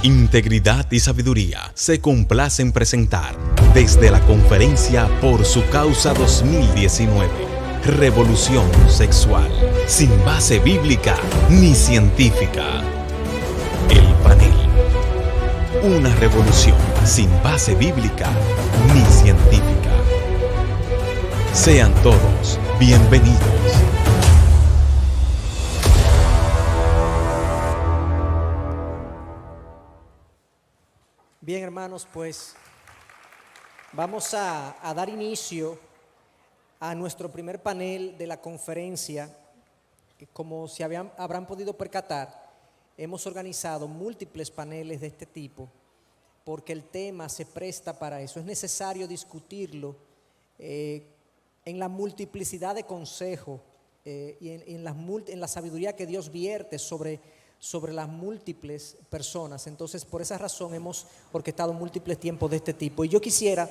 Integridad y Sabiduría se complace en presentar desde la conferencia Por su Causa 2019, Revolución Sexual, sin base bíblica ni científica. El panel: una revolución sin base bíblica ni científica. Sean todos bienvenidos. Bien, hermanos, pues vamos a dar inicio a nuestro primer panel de la conferencia. Como habrán podido percatar, hemos organizado múltiples paneles de este tipo porque el tema se presta para eso. Es necesario discutirlo en la multiplicidad de consejos y en la sabiduría que Dios vierte sobre las múltiples personas. Entonces, por esa razón hemos orquestado múltiples tiempos de este tipo. Y yo quisiera,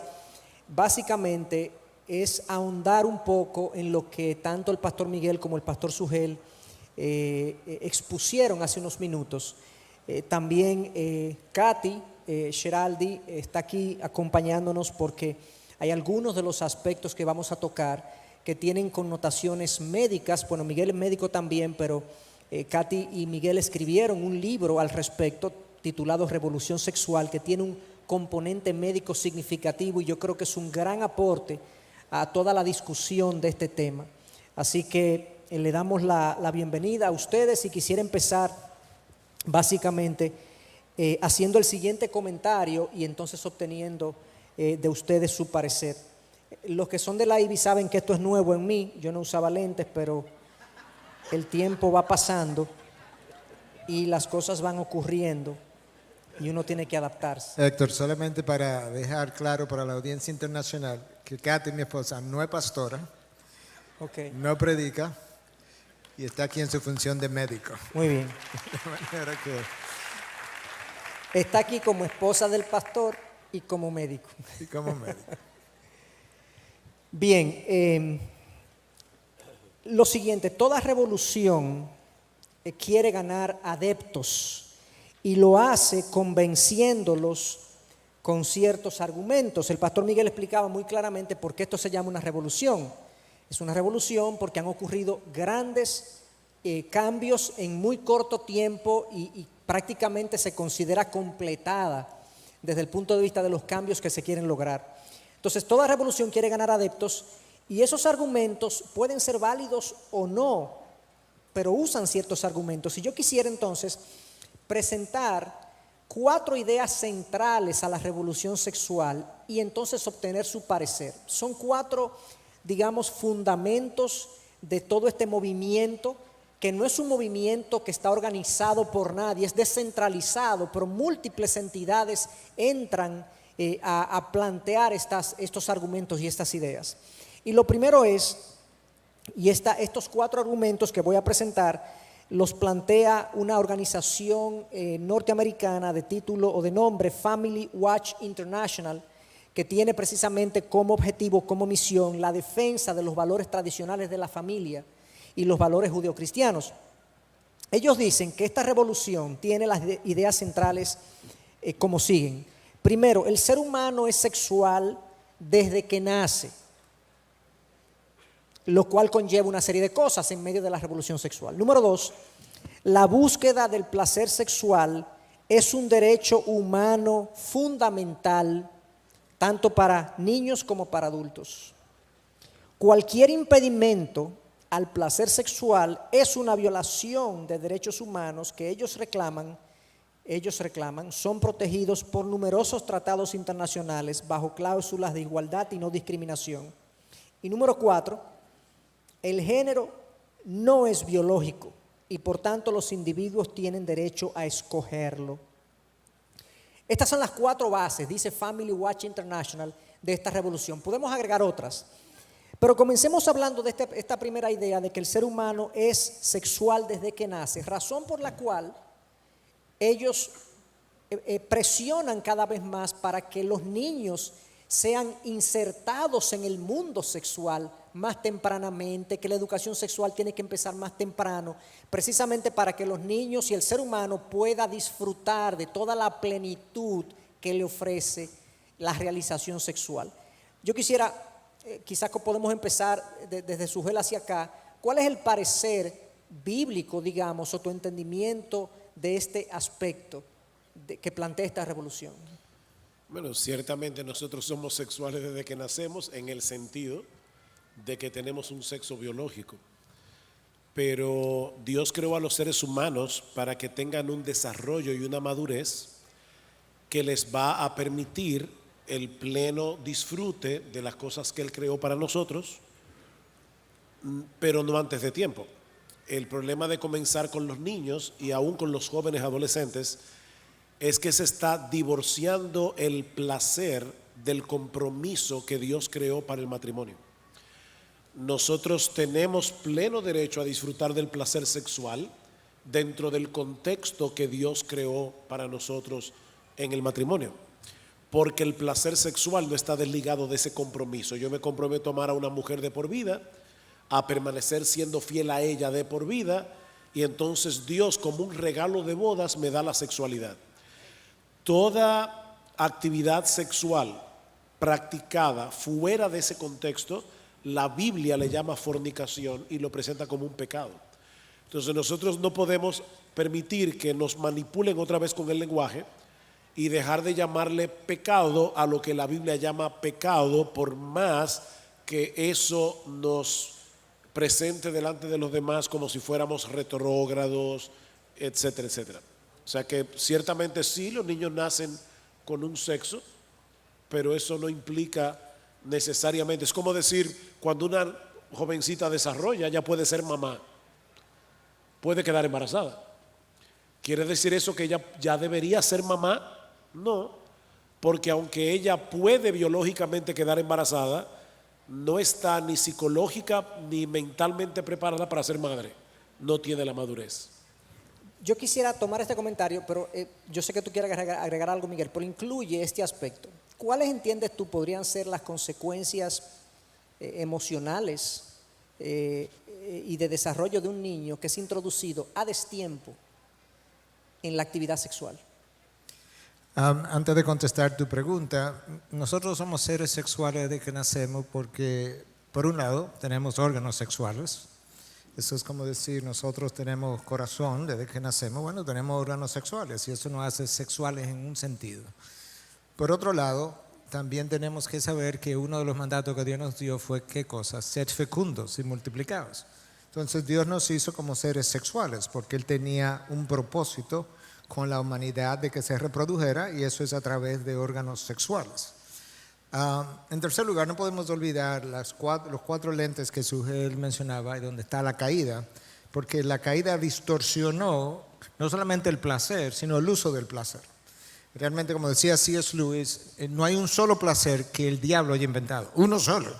básicamente, es ahondar un poco en lo que tanto el pastor Miguel como el pastor Sugel expusieron hace unos minutos. También Katy Sheraldi está aquí acompañándonos porque hay algunos de los aspectos que vamos a tocar que tienen connotaciones médicas. Bueno, Miguel es médico también, pero Katy y Miguel escribieron un libro al respecto titulado Revolución Sexual, que tiene un componente médico significativo y yo creo que es un gran aporte a toda la discusión de este tema. Así que le damos la bienvenida a ustedes y quisiera empezar básicamente haciendo el siguiente comentario y entonces obteniendo de ustedes su parecer. Los que son de la IBI saben que esto es nuevo en mí. Yo no usaba lentes, pero el tiempo va pasando y las cosas van ocurriendo y uno tiene que adaptarse. Héctor, solamente para dejar claro para la audiencia internacional que Katy, mi esposa, no es pastora, no predica y está aquí en su función de médico. Muy bien. De manera que está aquí como esposa del pastor y como médico. Y como médico. Bien, lo siguiente, toda revolución quiere ganar adeptos y lo hace convenciéndolos con ciertos argumentos. El pastor Miguel explicaba muy claramente por qué esto se llama una revolución. Es una revolución porque han ocurrido grandes cambios en muy corto tiempo y prácticamente se considera completada desde el punto de vista de los cambios que se quieren lograr. Entonces, toda revolución quiere ganar adeptos. Y esos argumentos pueden ser válidos o no, pero usan ciertos argumentos. Y yo quisiera entonces presentar 4 ideas centrales a la revolución sexual y entonces obtener su parecer. Son 4, digamos, fundamentos de todo este movimiento, que no es un movimiento que está organizado por nadie, es descentralizado, pero múltiples entidades entran a plantear estos argumentos y estas ideas. Y lo primero es, estos 4 argumentos que voy a presentar los plantea una organización norteamericana de título o de nombre Family Watch International, que tiene precisamente como objetivo, como misión, la defensa de los valores tradicionales de la familia y los valores judeocristianos. Ellos dicen que esta revolución tiene las ideas centrales como siguen. Primero, el ser humano es sexual desde que nace, lo cual conlleva una serie de cosas en medio de la revolución sexual. Número 2, la búsqueda del placer sexual es un derecho humano fundamental, tanto para niños como para adultos. Cualquier impedimento al placer sexual es una violación de derechos humanos que ellos reclaman, son protegidos por numerosos tratados internacionales bajo cláusulas de igualdad y no discriminación. Y número 4, el género no es biológico y por tanto los individuos tienen derecho a escogerlo. Estas son las 4 bases, dice Family Watch International, de esta revolución. Podemos agregar otras, pero comencemos hablando de esta primera idea de que el ser humano es sexual desde que nace, razón por la cual ellos presionan cada vez más para que los niños sean insertados en el mundo sexual más tempranamente, que la educación sexual tiene que empezar más temprano, precisamente para que los niños y el ser humano pueda disfrutar de toda la plenitud que le ofrece la realización sexual. Yo quisiera, quizás podemos empezar desde Sugel hacia acá, ¿cuál es el parecer bíblico, digamos, o tu entendimiento de este aspecto que plantea esta revolución? Bueno, ciertamente nosotros somos sexuales desde que nacemos en el sentido de que tenemos un sexo biológico. Pero Dios creó a los seres humanos para que tengan un desarrollo y una madurez que les va a permitir el pleno disfrute de las cosas que Él creó para nosotros, pero no antes de tiempo. El problema de comenzar con los niños y aún con los jóvenes adolescentes es que se está divorciando el placer del compromiso que Dios creó para el matrimonio. Nosotros tenemos pleno derecho a disfrutar del placer sexual dentro del contexto que Dios creó para nosotros en el matrimonio, porque el placer sexual no está desligado de ese compromiso. Yo me comprometo a amar a una mujer de por vida, a permanecer siendo fiel a ella de por vida, y entonces Dios, como un regalo de bodas, me da la sexualidad. Toda actividad sexual practicada fuera de ese contexto, la Biblia le llama fornicación y lo presenta como un pecado. Entonces nosotros no podemos permitir que nos manipulen otra vez con el lenguaje y dejar de llamarle pecado a lo que la Biblia llama pecado, por más que eso nos presente delante de los demás como si fuéramos retrógrados, etcétera, etcétera. O sea que ciertamente sí, los niños nacen con un sexo, pero eso no implica necesariamente, es como decir, cuando una jovencita desarrolla, ya puede ser mamá, puede quedar embarazada. ¿Quiere decir eso que ella ya debería ser mamá? No, porque aunque ella puede biológicamente quedar embarazada, no está ni psicológica ni mentalmente preparada para ser madre, no tiene la madurez. Yo quisiera tomar este comentario, pero yo sé que tú quieres agregar algo, Miguel, pero incluye este aspecto. ¿Cuáles entiendes tú podrían ser las consecuencias emocionales y de desarrollo de un niño que es introducido a destiempo en la actividad sexual? Antes de contestar tu pregunta, nosotros somos seres sexuales desde que nacemos porque, por un lado, tenemos órganos sexuales. Eso es como decir, nosotros tenemos corazón desde que nacemos, bueno, tenemos órganos sexuales y eso nos hace sexuales en un sentido. Por otro lado, también tenemos que saber que uno de los mandatos que Dios nos dio fue, ¿qué cosa? Sed fecundos y multiplicados. Entonces Dios nos hizo como seres sexuales porque Él tenía un propósito con la humanidad de que se reprodujera, y eso es a través de órganos sexuales. En tercer lugar, no podemos olvidar los cuatro lentes que Sugel mencionaba, y donde está la caída, porque la caída distorsionó no solamente el placer, sino el uso del placer. Realmente, como decía C.S. Lewis, no hay un solo placer que el diablo haya inventado, uno solo.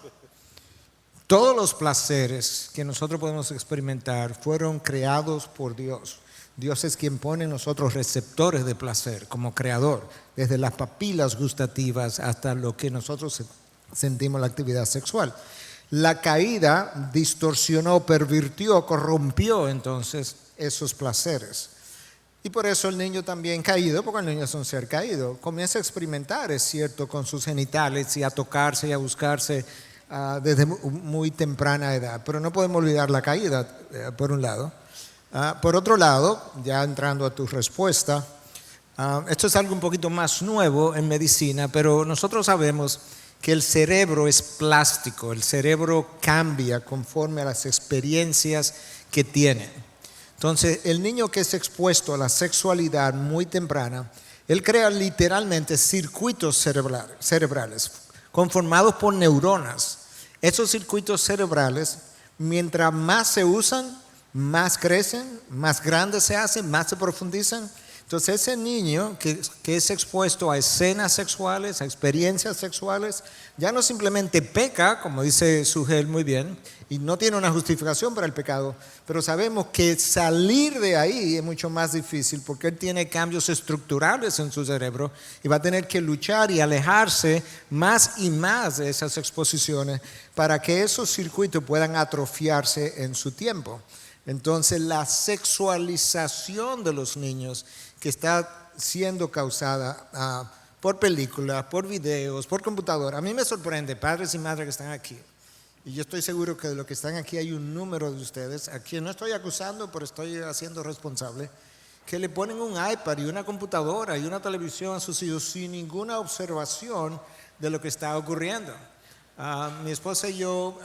Todos los placeres que nosotros podemos experimentar fueron creados por Dios. Dios es quien pone en nosotros receptores de placer como creador, desde las papilas gustativas hasta lo que nosotros sentimos la actividad sexual. La caída distorsionó, pervirtió, corrompió entonces esos placeres. Y por eso el niño también caído, porque el niño es un ser caído, comienza a experimentar, es cierto, con sus genitales y a tocarse y a buscarse desde muy temprana edad. Pero no podemos olvidar la caída, por un lado. Por otro lado, ya entrando a tu respuesta, esto es algo un poquito más nuevo en medicina, pero nosotros sabemos que el cerebro es plástico, el cerebro cambia conforme a las experiencias que tiene. Entonces, el niño que es expuesto a la sexualidad muy temprana, él crea literalmente circuitos cerebrales conformados por neuronas. Esos circuitos cerebrales, mientras más se usan, más crecen, más grandes se hacen, más se profundizan. Entonces ese niño que es expuesto a escenas sexuales, a experiencias sexuales, ya no simplemente peca, como dice Sugel muy bien, y no tiene una justificación para el pecado, pero sabemos que salir de ahí es mucho más difícil porque él tiene cambios estructurales en su cerebro y va a tener que luchar y alejarse más y más de esas exposiciones para que esos circuitos puedan atrofiarse en su tiempo. Entonces la sexualización de los niños que está siendo causada por películas, por videos, por computadora. A mí me sorprende, padres y madres que están aquí, y yo estoy seguro que de los que están aquí hay un número de ustedes, a quien no estoy acusando, pero estoy haciendo responsable, que le ponen un iPad y una computadora y una televisión a sus hijos sin ninguna observación de lo que está ocurriendo. Mi esposa y yo,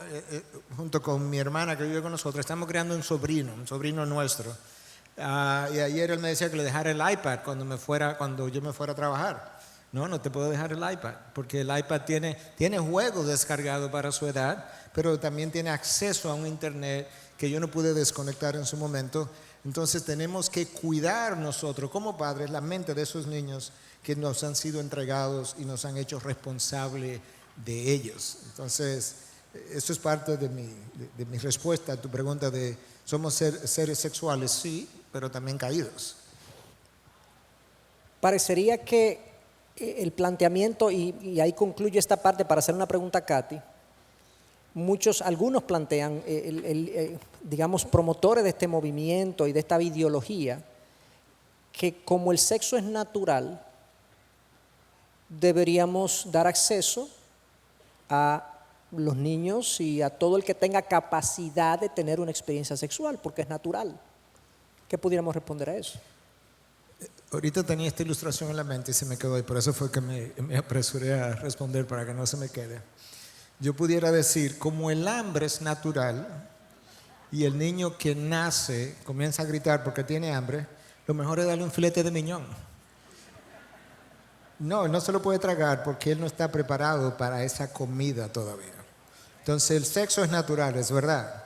junto con mi hermana que vive con nosotros, estamos creando un sobrino nuestro. Y ayer él me decía que le dejara el iPad cuando yo me fuera a trabajar. No te puedo dejar el iPad, porque el iPad tiene juegos descargados para su edad, pero también tiene acceso a un internet que yo no pude desconectar en su momento. Entonces tenemos que cuidar nosotros como padres la mente de esos niños que nos han sido entregados y nos han hecho responsables de ellos. Entonces, eso es parte de mi respuesta a tu pregunta de ¿somos seres sexuales? Sí, pero también caídos. Parecería que el planteamiento, y ahí concluyo esta parte para hacer una pregunta a Katy, algunos plantean, digamos, promotores de este movimiento y de esta ideología, que como el sexo es natural, deberíamos dar acceso a los niños y a todo el que tenga capacidad de tener una experiencia sexual, porque es natural. ¿Qué pudiéramos responder a eso? Ahorita tenía esta ilustración en la mente y se me quedó, y por eso fue que me apresuré a responder para que no se me quede. Yo pudiera decir, como el hambre es natural y el niño que nace comienza a gritar porque tiene hambre, lo mejor es darle un filete de miñón. No se lo puede tragar porque él no está preparado para esa comida todavía. Entonces el sexo es natural, es verdad,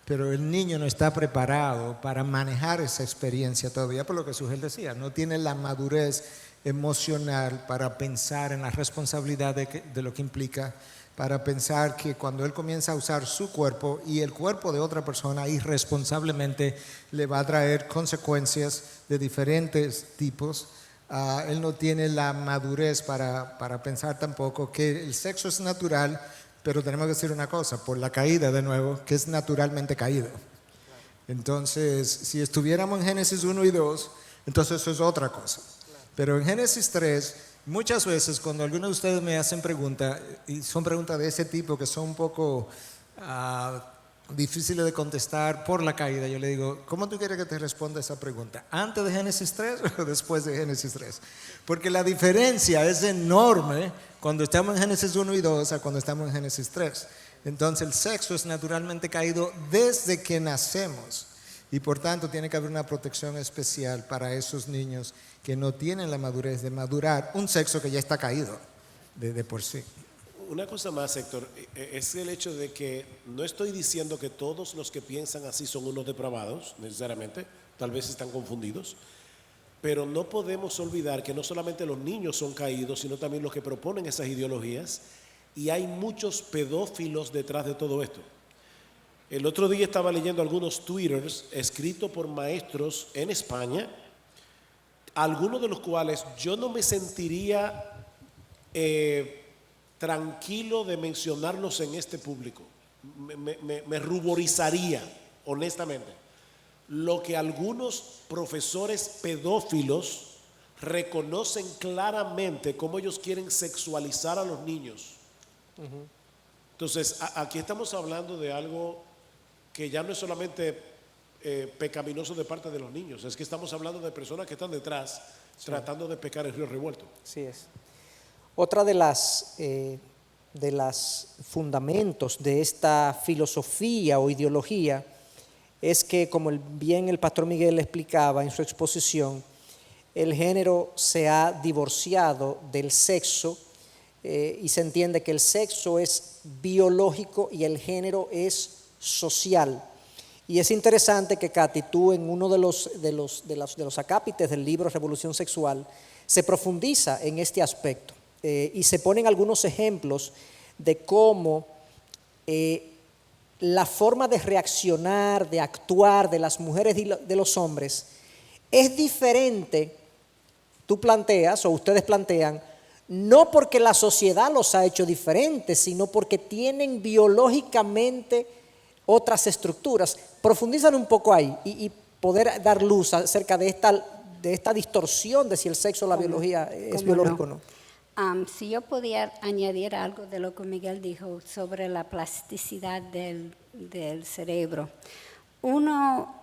pero el niño no está preparado para manejar esa experiencia todavía, por lo que Sugel decía, no tiene la madurez emocional para pensar en la responsabilidad de lo que implica, para pensar que cuando él comienza a usar su cuerpo y el cuerpo de otra persona irresponsablemente le va a traer consecuencias de diferentes tipos. Él no tiene la madurez para pensar tampoco que el sexo es natural, pero tenemos que decir una cosa, por la caída de nuevo, que es naturalmente caído. Entonces, si estuviéramos en Génesis 1 y 2, entonces eso es otra cosa. Pero en Génesis 3, muchas veces cuando algunos de ustedes me hacen preguntas, y son preguntas de ese tipo que son un poco difíciles de contestar por la caída, yo le digo, ¿cómo tú quieres que te responda esa pregunta? ¿Antes de Génesis 3 o después de Génesis 3? Porque la diferencia es enorme cuando estamos en Génesis 1 y 2 a cuando estamos en Génesis 3. Entonces el sexo es naturalmente caído desde que nacemos y por tanto tiene que haber una protección especial para esos niños que no tienen la madurez de madurar un sexo que ya está caído de por sí. Una cosa más, Héctor, es el hecho de que no estoy diciendo que todos los que piensan así son unos depravados, necesariamente, tal vez están confundidos, pero no podemos olvidar que no solamente los niños son caídos, sino también los que proponen esas ideologías, y hay muchos pedófilos detrás de todo esto. El otro día estaba leyendo algunos twitters escritos por maestros en España, algunos de los cuales yo no me sentiría tranquilo de mencionarlos en este público. Me ruborizaría, honestamente, lo que algunos profesores pedófilos reconocen claramente cómo ellos quieren sexualizar a los niños. Entonces, aquí estamos hablando de algo que ya no es solamente pecaminoso de parte de los niños, es que estamos hablando de personas que están detrás tratando de pecar el río revuelto. Así es. Otra de las fundamentos de esta filosofía o ideología es que, como bien el pastor Miguel explicaba en su exposición, el género se ha divorciado del sexo y se entiende que el sexo es biológico y el género es social. Y es interesante que, Katy, tú en uno de los acápites del libro Revolución Sexual se profundiza en este aspecto y se ponen algunos ejemplos de cómo la forma de reaccionar, de actuar de las mujeres y de los hombres es diferente. Tú planteas o ustedes plantean, no porque la sociedad los ha hecho diferentes, sino porque tienen biológicamente otras estructuras. Profundizan un poco ahí y poder dar luz acerca de esta distorsión de si el sexo o la biología es biológico o no. Si yo podía añadir algo de lo que Miguel dijo sobre la plasticidad del cerebro. Uno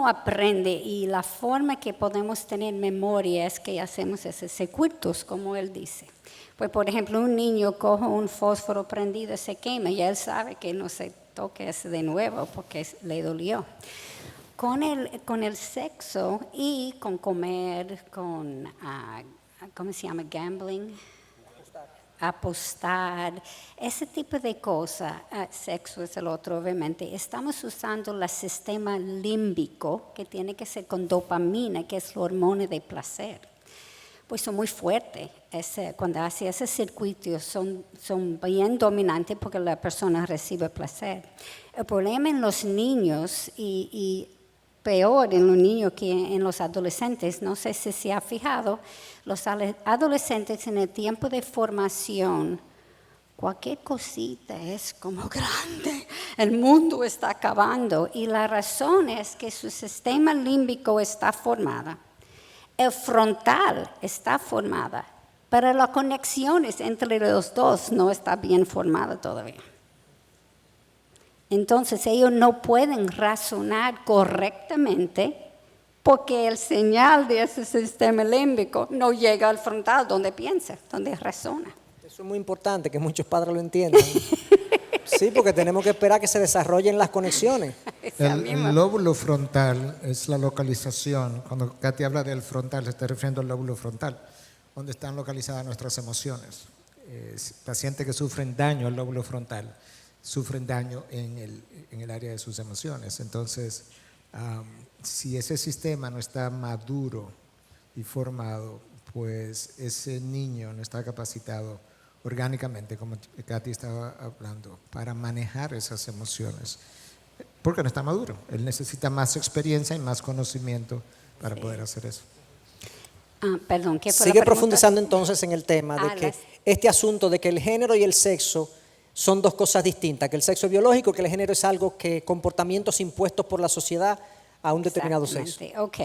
aprende y la forma que podemos tener memoria es que hacemos esos circuitos, como él dice. Pues, por ejemplo, un niño coge un fósforo prendido, se quema y él sabe que no se toque ese de nuevo porque le dolió. Con el sexo y con comer, con, ¿cómo se llama? Gambling. Apostar, ese tipo de cosas, sexo es el otro obviamente, estamos usando el sistema límbico que tiene que ser con dopamina, que es la hormona de placer. Pues son muy fuertes, cuando hace ese circuito son bien dominantes porque la persona recibe placer. El problema en los niños y peor en los niños que en los adolescentes, no sé si se ha fijado, los adolescentes en el tiempo de formación, cualquier cosita es como grande, el mundo está acabando y la razón es que su sistema límbico está formado, el frontal está formada, pero las conexiones entre los dos no está bien formada todavía. Entonces ellos no pueden razonar correctamente porque el señal de ese sistema límbico no llega al frontal donde piensa, donde razona. Eso es muy importante, que muchos padres lo entiendan. Sí, porque tenemos que esperar que se desarrollen las conexiones. El lóbulo frontal es la localización. Cuando Katy habla del frontal, se está refiriendo al lóbulo frontal, donde están localizadas nuestras emociones. Pacientes que sufren daño al lóbulo frontal sufren daño en el área de sus emociones. Entonces, si ese sistema no está maduro y formado, pues ese niño no está capacitado orgánicamente, como Katy estaba hablando, para manejar esas emociones, porque no está maduro. Él necesita más experiencia y más conocimiento para poder hacer eso. Perdón, ¿qué fue Sigue la pregunta? Profundizando entonces en el tema de que este asunto de que el género y el sexo son dos cosas distintas, que el sexo es biológico, que el género es algo que comportamientos impuestos por la sociedad a un determinado sexo. Ok.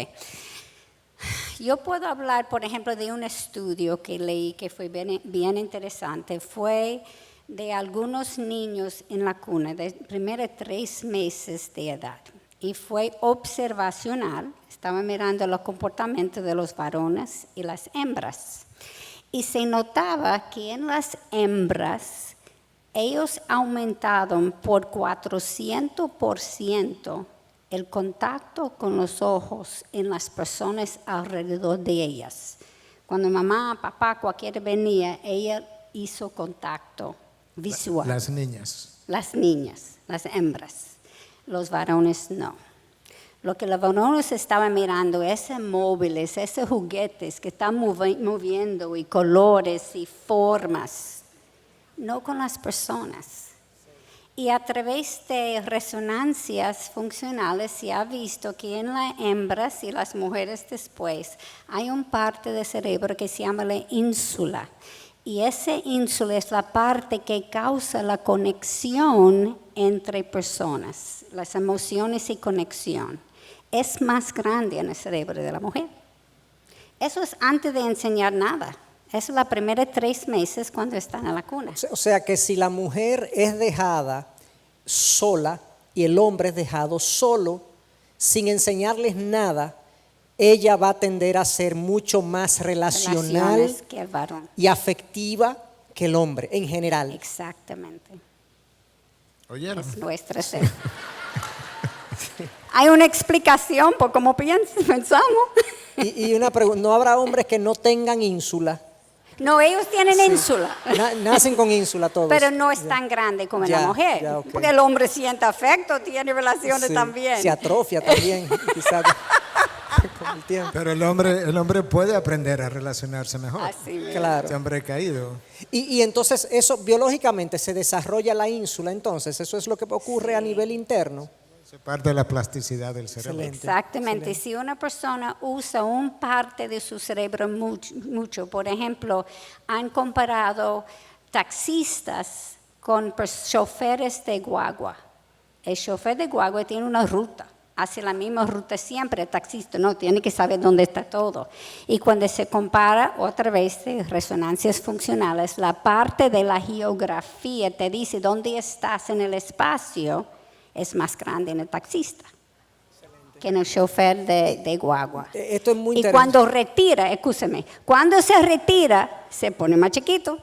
Yo puedo hablar, por ejemplo, de un estudio que leí que fue bien interesante. Fue de algunos niños en la cuna, de primeros 3 meses de edad. Y fue observacional. Estaba mirando los comportamientos de los varones y las hembras. Y se notaba que en las hembras ellos aumentaron por 400% el contacto con los ojos en las personas alrededor de ellas. Cuando mamá, papá, cualquiera venía, ella hizo contacto visual. Las niñas. Las niñas, las hembras. Los varones no. Lo que los varones estaban mirando, esos móviles, esos juguetes que están moviendo y colores y formas, no con las personas. Y a través de resonancias funcionales se ha visto que en las hembras y las mujeres después hay una parte del cerebro que se llama la ínsula. Y esa ínsula es la parte que causa la conexión entre personas, las emociones y conexión. Es más grande en el cerebro de la mujer. Eso es antes de enseñar nada. Es la primera 3 meses cuando están en la cuna. O sea que si la mujer es dejada sola y el hombre es dejado solo, sin enseñarles nada, ella va a tender a ser mucho más relacional que el varón. Y afectiva que el hombre en general. Exactamente. ¿Oyeron? Es nuestra ser. Hay una explicación por cómo pensamos. Y una pregunta, ¿no habrá hombres que no tengan ínsula? No, ellos tienen ínsula. Nacen con ínsula todos. Pero no es tan grande como Ya, la mujer. ya, ok. Porque el hombre siente afecto, tiene relaciones Sí, también. se atrofia también, quizás con el tiempo. Pero el hombre puede aprender a relacionarse mejor. Así mismo. Claro. Este hombre caído. Y entonces eso biológicamente se desarrolla la ínsula, entonces eso es lo que ocurre a nivel interno. Es parte de la plasticidad del cerebro. Excelente. Exactamente. Excelente. Si una persona usa un parte de su cerebro mucho, por ejemplo, han comparado taxistas con choferes de guagua. El chofer de guagua tiene una ruta, hace la misma ruta siempre. El taxista no tiene que saber dónde está todo. Y cuando se compara otra vez de resonancias funcionales, la parte de la geografía te dice dónde estás en el espacio es más grande en el taxista que en el chofer de guagua. Esto es muy Y interesante. cuando retira, escúchame, cuando se retira, se pone más chiquito.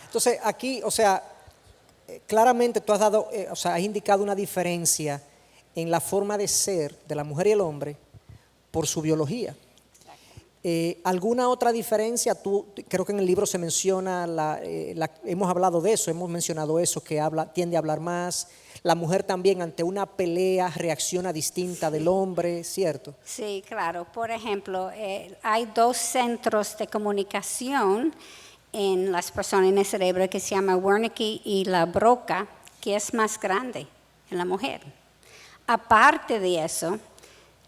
Entonces aquí, o sea, claramente tú has dado, o sea, has indicado una diferencia en la forma de ser de la mujer y el hombre por su biología. ¿Alguna otra diferencia? Creo que en el libro se menciona, hemos hablado de eso, hemos mencionado eso, que tiende a hablar más. La mujer también ante una pelea reacciona distinta del hombre, ¿cierto? Sí, claro. Por ejemplo, hay dos centros de comunicación en las personas en el cerebro que se llama Wernicke y la Broca, que es más grande en la mujer. Aparte de eso,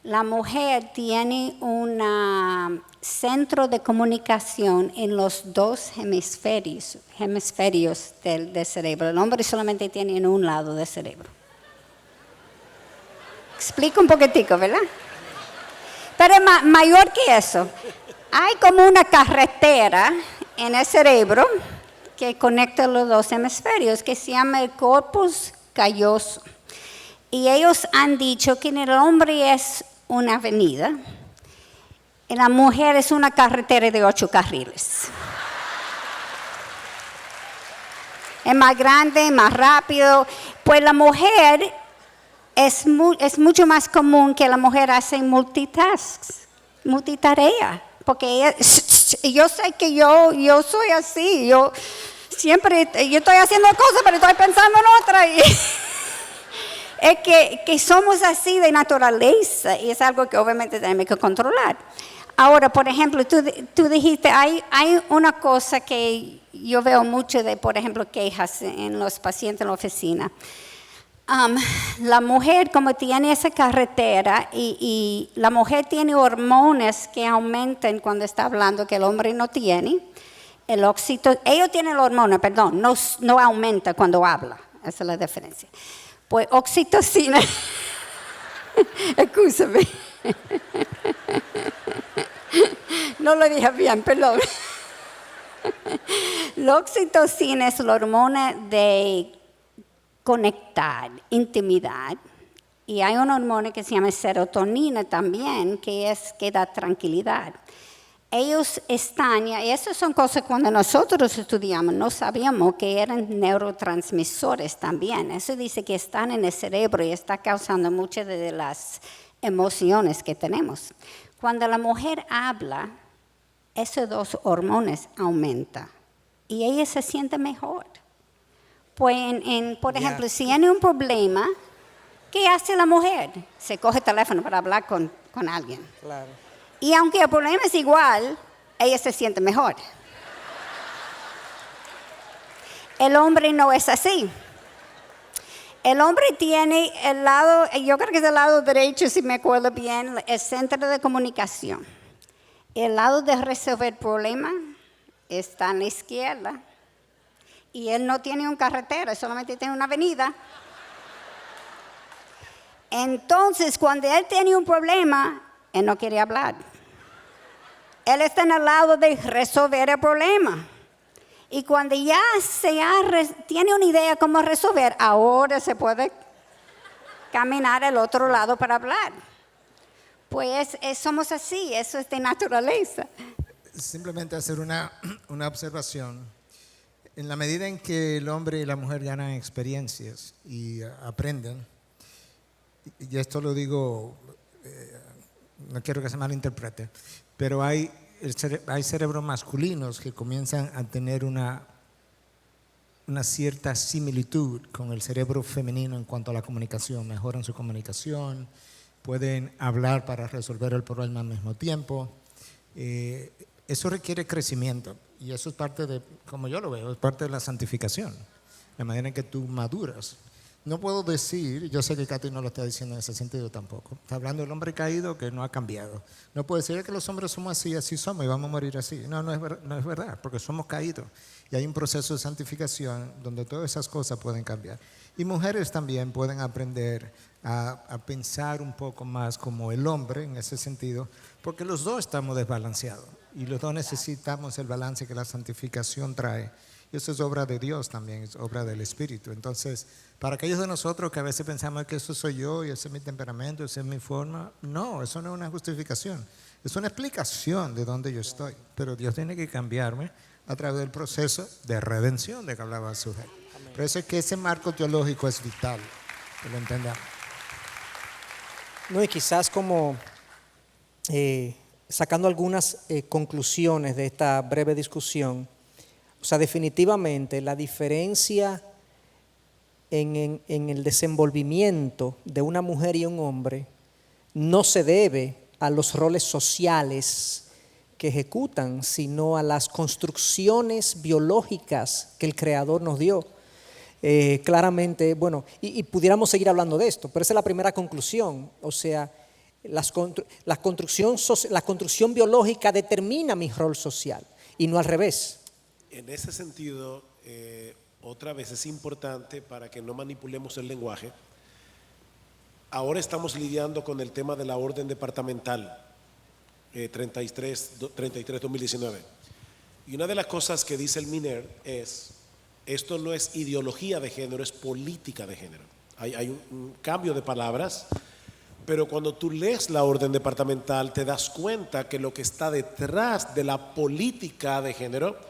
la mujer tiene un centro de comunicación en los dos hemisferios del cerebro. El hombre solamente tiene en un lado del cerebro. Explico un poquitico, ¿verdad? Pero mayor que eso, hay como una carretera en el cerebro que conecta los dos hemisferios, que se llama el corpus calloso. Y ellos han dicho que en el hombre es una avenida, en la mujer es una carretera de 8 carriles. Es más grande, más rápido. Pues la mujer es mucho más común que la mujer hace multitarea. Porque ella, yo sé que yo soy así, yo estoy haciendo cosas, pero estoy pensando en otra. Es que somos así de naturaleza y es algo que obviamente tenemos que controlar. Ahora, por ejemplo, tú dijiste, hay una cosa que yo veo mucho de, por ejemplo, quejas en los pacientes en la oficina. La mujer, como tiene esa carretera y la mujer tiene hormonas que aumentan cuando está hablando que el hombre no tiene. El ellos tienen la hormona, perdón, no aumenta cuando habla. Esa es la diferencia. Pues oxitocina, escúchame, no lo dije bien, perdón. La oxitocina es la hormona de conectar, intimidad, y hay una hormona que se llama serotonina también, que da tranquilidad. Ellos están, y esas son cosas cuando nosotros estudiamos, no sabíamos que eran neurotransmisores también. Eso dice que están en el cerebro y está causando muchas de las emociones que tenemos. Cuando la mujer habla, esos dos hormonas aumentan y ella se siente mejor. Pues, por ejemplo, si tiene un problema, ¿qué hace la mujer? Se coge el teléfono para hablar con alguien. Claro. Y aunque el problema es igual, ella se siente mejor. El hombre no es así. El hombre tiene el lado, yo creo que es el lado derecho, si me acuerdo bien, el centro de comunicación. El lado de resolver problemas está en la izquierda. Y él no tiene una carretera, solamente tiene una avenida. Entonces, cuando él tiene un problema, él no quiere hablar. Él está en el lado de resolver el problema. Y cuando ya tiene una idea cómo resolver, ahora se puede caminar al otro lado para hablar. Pues somos así, eso es de naturaleza. Simplemente hacer una observación. En la medida en que el hombre y la mujer ganan experiencias y aprenden, y esto lo digo, no quiero que se malinterprete, pero hay hay cerebros masculinos que comienzan a tener una cierta similitud con el cerebro femenino en cuanto a la comunicación. Mejoran su comunicación, pueden hablar para resolver el problema al mismo tiempo. Eso requiere crecimiento y eso es parte de, como yo lo veo, es parte de la santificación, la manera en que tú maduras. No puedo decir, yo sé que Katy no lo está diciendo en ese sentido tampoco, está hablando del hombre caído que no ha cambiado. No puedo decir que los hombres somos así, así somos y vamos a morir así. No es verdad, porque somos caídos. Y hay un proceso de santificación donde todas esas cosas pueden cambiar. Y mujeres también pueden aprender a pensar un poco más como el hombre en ese sentido, porque los dos estamos desbalanceados y los dos necesitamos el balance que la santificación trae. Y eso es obra de Dios también, es obra del Espíritu. Entonces, para aquellos de nosotros que a veces pensamos que eso soy yo y ese es mi temperamento, esa es mi forma, no, eso no es una justificación. Es una explicación de dónde yo estoy. Pero Dios tiene que cambiarme a través del proceso de redención de que hablaba Sujei. Por eso es que ese marco teológico es vital, que lo entendamos. No, y quizás como sacando algunas conclusiones de esta breve discusión, o sea, definitivamente la diferencia en el desenvolvimiento de una mujer y un hombre no se debe a los roles sociales que ejecutan, sino a las construcciones biológicas que el Creador nos dio. Claramente, bueno, y pudiéramos seguir hablando de esto, pero esa es la primera conclusión. O sea, la construcción biológica determina mi rol social y no al revés. En ese sentido, otra vez es importante para que no manipulemos el lenguaje. Ahora estamos lidiando con el tema de la orden departamental 33-2019. Y una de las cosas que dice el MINER es, esto no es ideología de género, es política de género. Hay un cambio de palabras, pero cuando tú lees la orden departamental te das cuenta que lo que está detrás de la política de género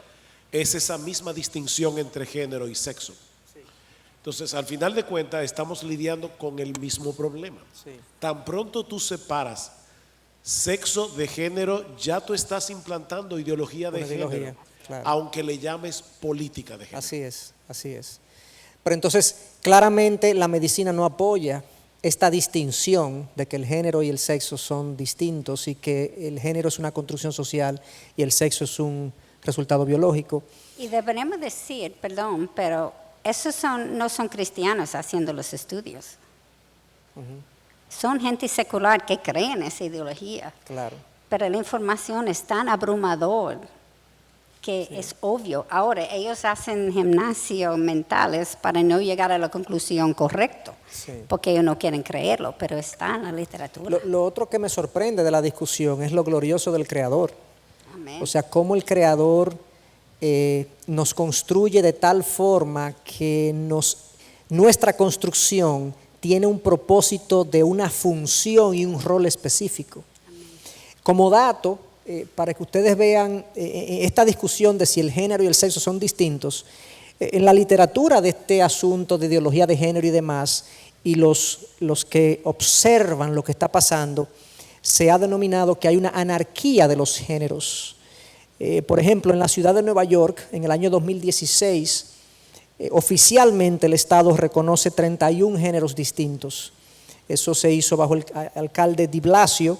es esa misma distinción entre género y sexo. Sí. Entonces, al final de cuentas, estamos lidiando con el mismo problema. Sí. Tan pronto tú separas sexo de género, ya tú estás implantando ideología de género, claro, aunque le llames política de género. Así es, así es. Pero entonces, claramente la medicina no apoya esta distinción de que el género y el sexo son distintos y que el género es una construcción social y el sexo es un resultado biológico. Y deberíamos decir, perdón, pero esos no son cristianos haciendo los estudios. Son gente secular que cree en esa ideología. Claro. Pero la información es tan abrumador que es obvio. Ahora, ellos hacen gimnasio mentales para no llegar a la conclusión correcta, porque ellos no quieren creerlo, pero está en la literatura. Lo otro que me sorprende de la discusión es lo glorioso del Creador. Amén. O sea, cómo el Creador nos construye de tal forma que nuestra construcción tiene un propósito de una función y un rol específico. Amén. Como dato, para que ustedes vean esta discusión de si el género y el sexo son distintos, en la literatura de este asunto de ideología de género y demás, y los que observan lo que está pasando, se ha denominado que hay una anarquía de los géneros. Por ejemplo, en la ciudad de Nueva York, en el año 2016, oficialmente el Estado reconoce 31 géneros distintos. Eso se hizo bajo el alcalde de Blasio.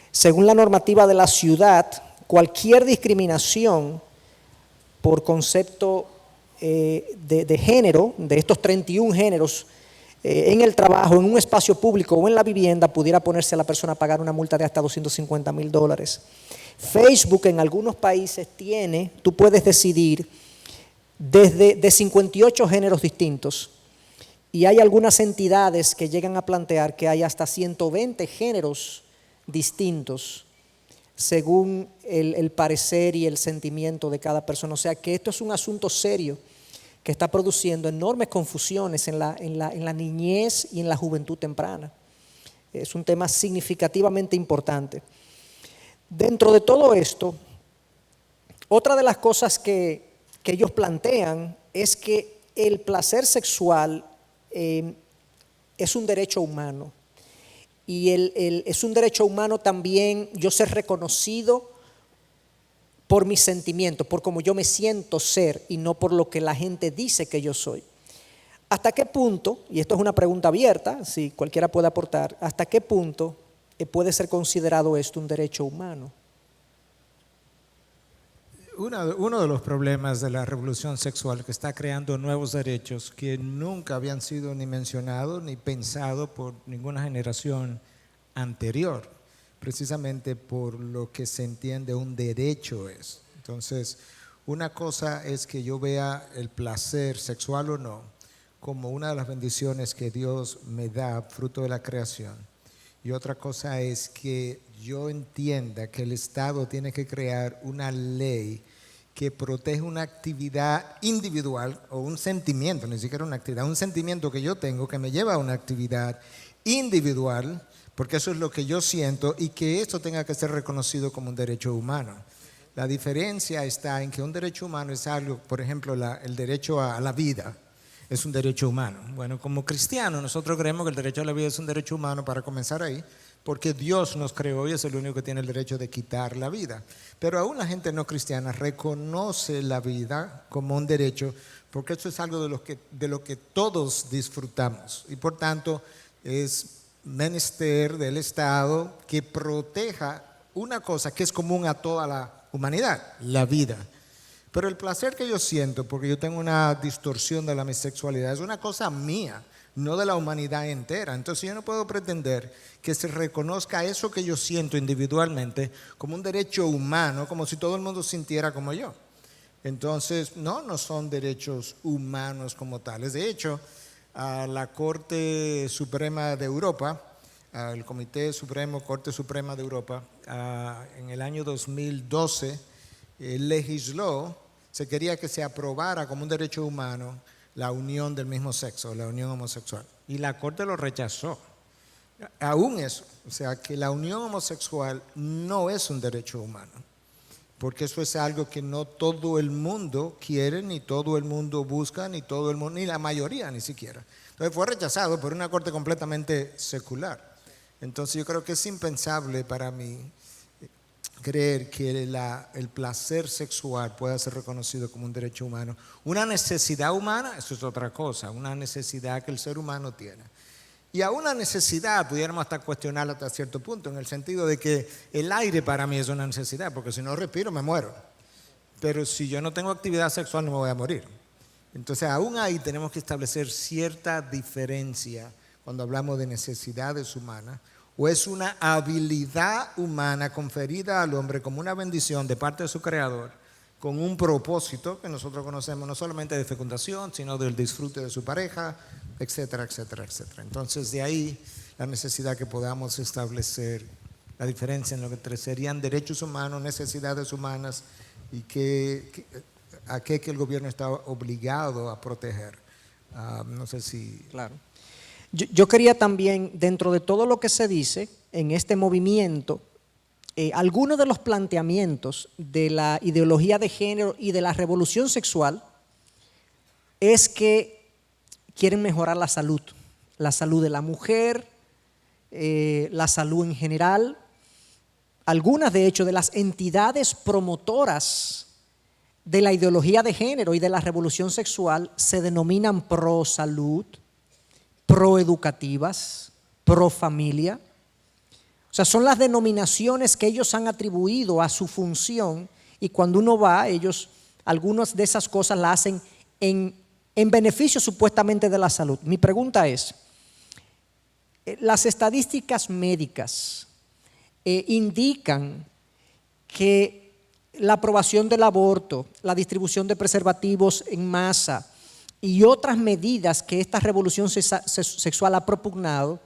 Según la normativa de la ciudad, cualquier discriminación por concepto de género, de estos 31 géneros, en el trabajo, en un espacio público o en la vivienda, pudiera ponerse a la persona a pagar una multa de hasta $250,000. Facebook en algunos países tú puedes decidir de 58 géneros distintos, y hay algunas entidades que llegan a plantear que hay hasta 120 géneros distintos según el parecer y el sentimiento de cada persona. O sea que esto es un asunto serio que está produciendo enormes confusiones en la niñez y en la juventud temprana. Es un tema significativamente importante. Dentro de todo esto, otra de las cosas que ellos plantean es que el placer sexual es un derecho humano. Y es un derecho humano también, yo ser reconocido por mis sentimientos, por cómo yo me siento ser y no por lo que la gente dice que yo soy. ¿Hasta qué punto, y esto es una pregunta abierta, si cualquiera puede aportar, hasta qué punto puede ser considerado esto un derecho humano? Uno de los problemas de la revolución sexual que está creando nuevos derechos que nunca habían sido ni mencionados ni pensados por ninguna generación anterior, precisamente por lo que se entiende un derecho es. Entonces, una cosa es que yo vea el placer sexual o no como una de las bendiciones que Dios me da, fruto de la creación. Y otra cosa es que yo entienda que el Estado tiene que crear una ley que protege una actividad individual o un sentimiento, ni siquiera una actividad, un sentimiento que yo tengo que me lleva a una actividad individual, porque eso es lo que yo siento, y que esto tenga que ser reconocido como un derecho humano. La diferencia está en que un derecho humano es algo, por ejemplo, el derecho a la vida es un derecho humano. Bueno, como cristianos nosotros creemos que el derecho a la vida es un derecho humano para comenzar ahí, porque Dios nos creó y es el único que tiene el derecho de quitar la vida. Pero aún la gente no cristiana reconoce la vida como un derecho, porque eso es algo de lo que todos disfrutamos. Y por tanto es menester del Estado que proteja una cosa que es común a toda la humanidad, la vida. Pero el placer que yo siento, porque yo tengo una distorsión de la mi sexualidad, es una cosa mía, no de la humanidad entera. Entonces yo no puedo pretender que se reconozca eso que yo siento individualmente como un derecho humano, como si todo el mundo sintiera como yo. Entonces, no son derechos humanos como tales. De hecho, a la Corte Suprema de Europa, al Comité Supremo, Corte Suprema de Europa, en el año 2012, legisló, se quería que se aprobara como un derecho humano la unión del mismo sexo, la unión homosexual. Y la Corte lo rechazó. Aún eso, o sea, que la unión homosexual no es un derecho humano, porque eso es algo que no todo el mundo quiere, ni todo el mundo busca, ni todo el mundo, ni la mayoría ni siquiera. Entonces fue rechazado por una corte completamente secular. Entonces yo creo que es impensable para mí creer que el placer sexual pueda ser reconocido como un derecho humano. Una necesidad humana, eso es otra cosa, una necesidad que el ser humano tiene. Y a una necesidad pudiéramos hasta cuestionarla hasta cierto punto, en el sentido de que el aire para mí es una necesidad, porque si no respiro me muero. Pero si yo no tengo actividad sexual no me voy a morir. Entonces aún ahí tenemos que establecer cierta diferencia cuando hablamos de necesidades humanas, o es una habilidad humana conferida al hombre como una bendición de parte de su creador, con un propósito que nosotros conocemos no solamente de fecundación, sino del disfrute de su pareja, etcétera, etcétera, etcétera. Entonces de ahí la necesidad que podamos establecer la diferencia en lo que serían derechos humanos, necesidades humanas, y a qué que el gobierno está obligado a proteger. No sé si... Claro. Yo quería también, dentro de todo lo que se dice en este movimiento, algunos de los planteamientos de la ideología de género y de la revolución sexual es que quieren mejorar la salud de la mujer, la salud en general. Algunas, de hecho, de las entidades promotoras de la ideología de género y de la revolución sexual se denominan pro salud, pro educativas, pro familia. O sea, son las denominaciones que ellos han atribuido a su función, y cuando uno va, ellos algunas de esas cosas las hacen en beneficio supuestamente de la salud. Mi pregunta es, las estadísticas médicas indican que la aprobación del aborto, la distribución de preservativos en masa y otras medidas que esta revolución sexual ha propugnado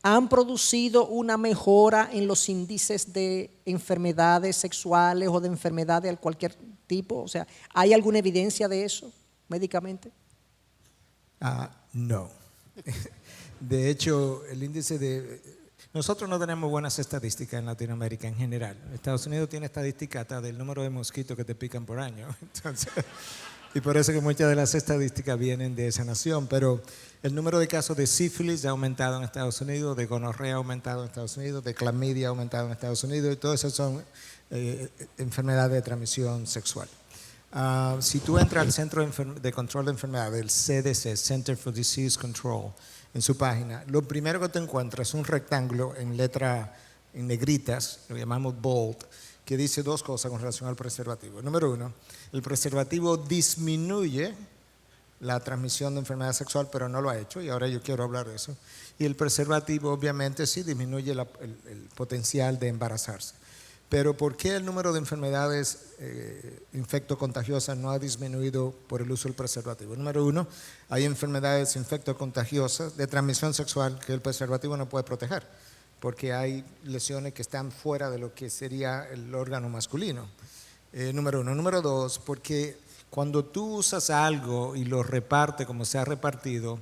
han producido una mejora en los índices de enfermedades sexuales o de enfermedades de cualquier tipo. O sea, ¿hay alguna evidencia de eso médicamente? No. De hecho, el índice de... Nosotros no tenemos buenas estadísticas en Latinoamérica en general. Estados Unidos tiene estadísticas hasta del número de mosquitos que te pican por año. Entonces, Y por eso que muchas de las estadísticas vienen de esa nación. Pero el número de casos de sífilis ha aumentado en Estados Unidos, de gonorrea ha aumentado en Estados Unidos, de clamidia ha aumentado en Estados Unidos, y todas esas son enfermedades de transmisión sexual. Si tú entras al Centro de Control de Enfermedades, el CDC, Center for Disease Control, en su página, lo primero que te encuentras es un rectángulo en letra en negritas, lo llamamos bold, que dice dos cosas con relación al preservativo. Número uno, el preservativo disminuye la transmisión de enfermedad sexual, pero no lo ha hecho, y ahora yo quiero hablar de eso. Y el preservativo obviamente sí disminuye el potencial de embarazarse. Pero ¿por qué el número de enfermedades infectocontagiosas no ha disminuido por el uso del preservativo? Número uno, hay enfermedades infectocontagiosas de transmisión sexual que el preservativo no puede proteger, porque hay lesiones que están fuera de lo que sería el órgano masculino. Número uno. Número dos, porque cuando tú usas algo y lo reparte como se ha repartido,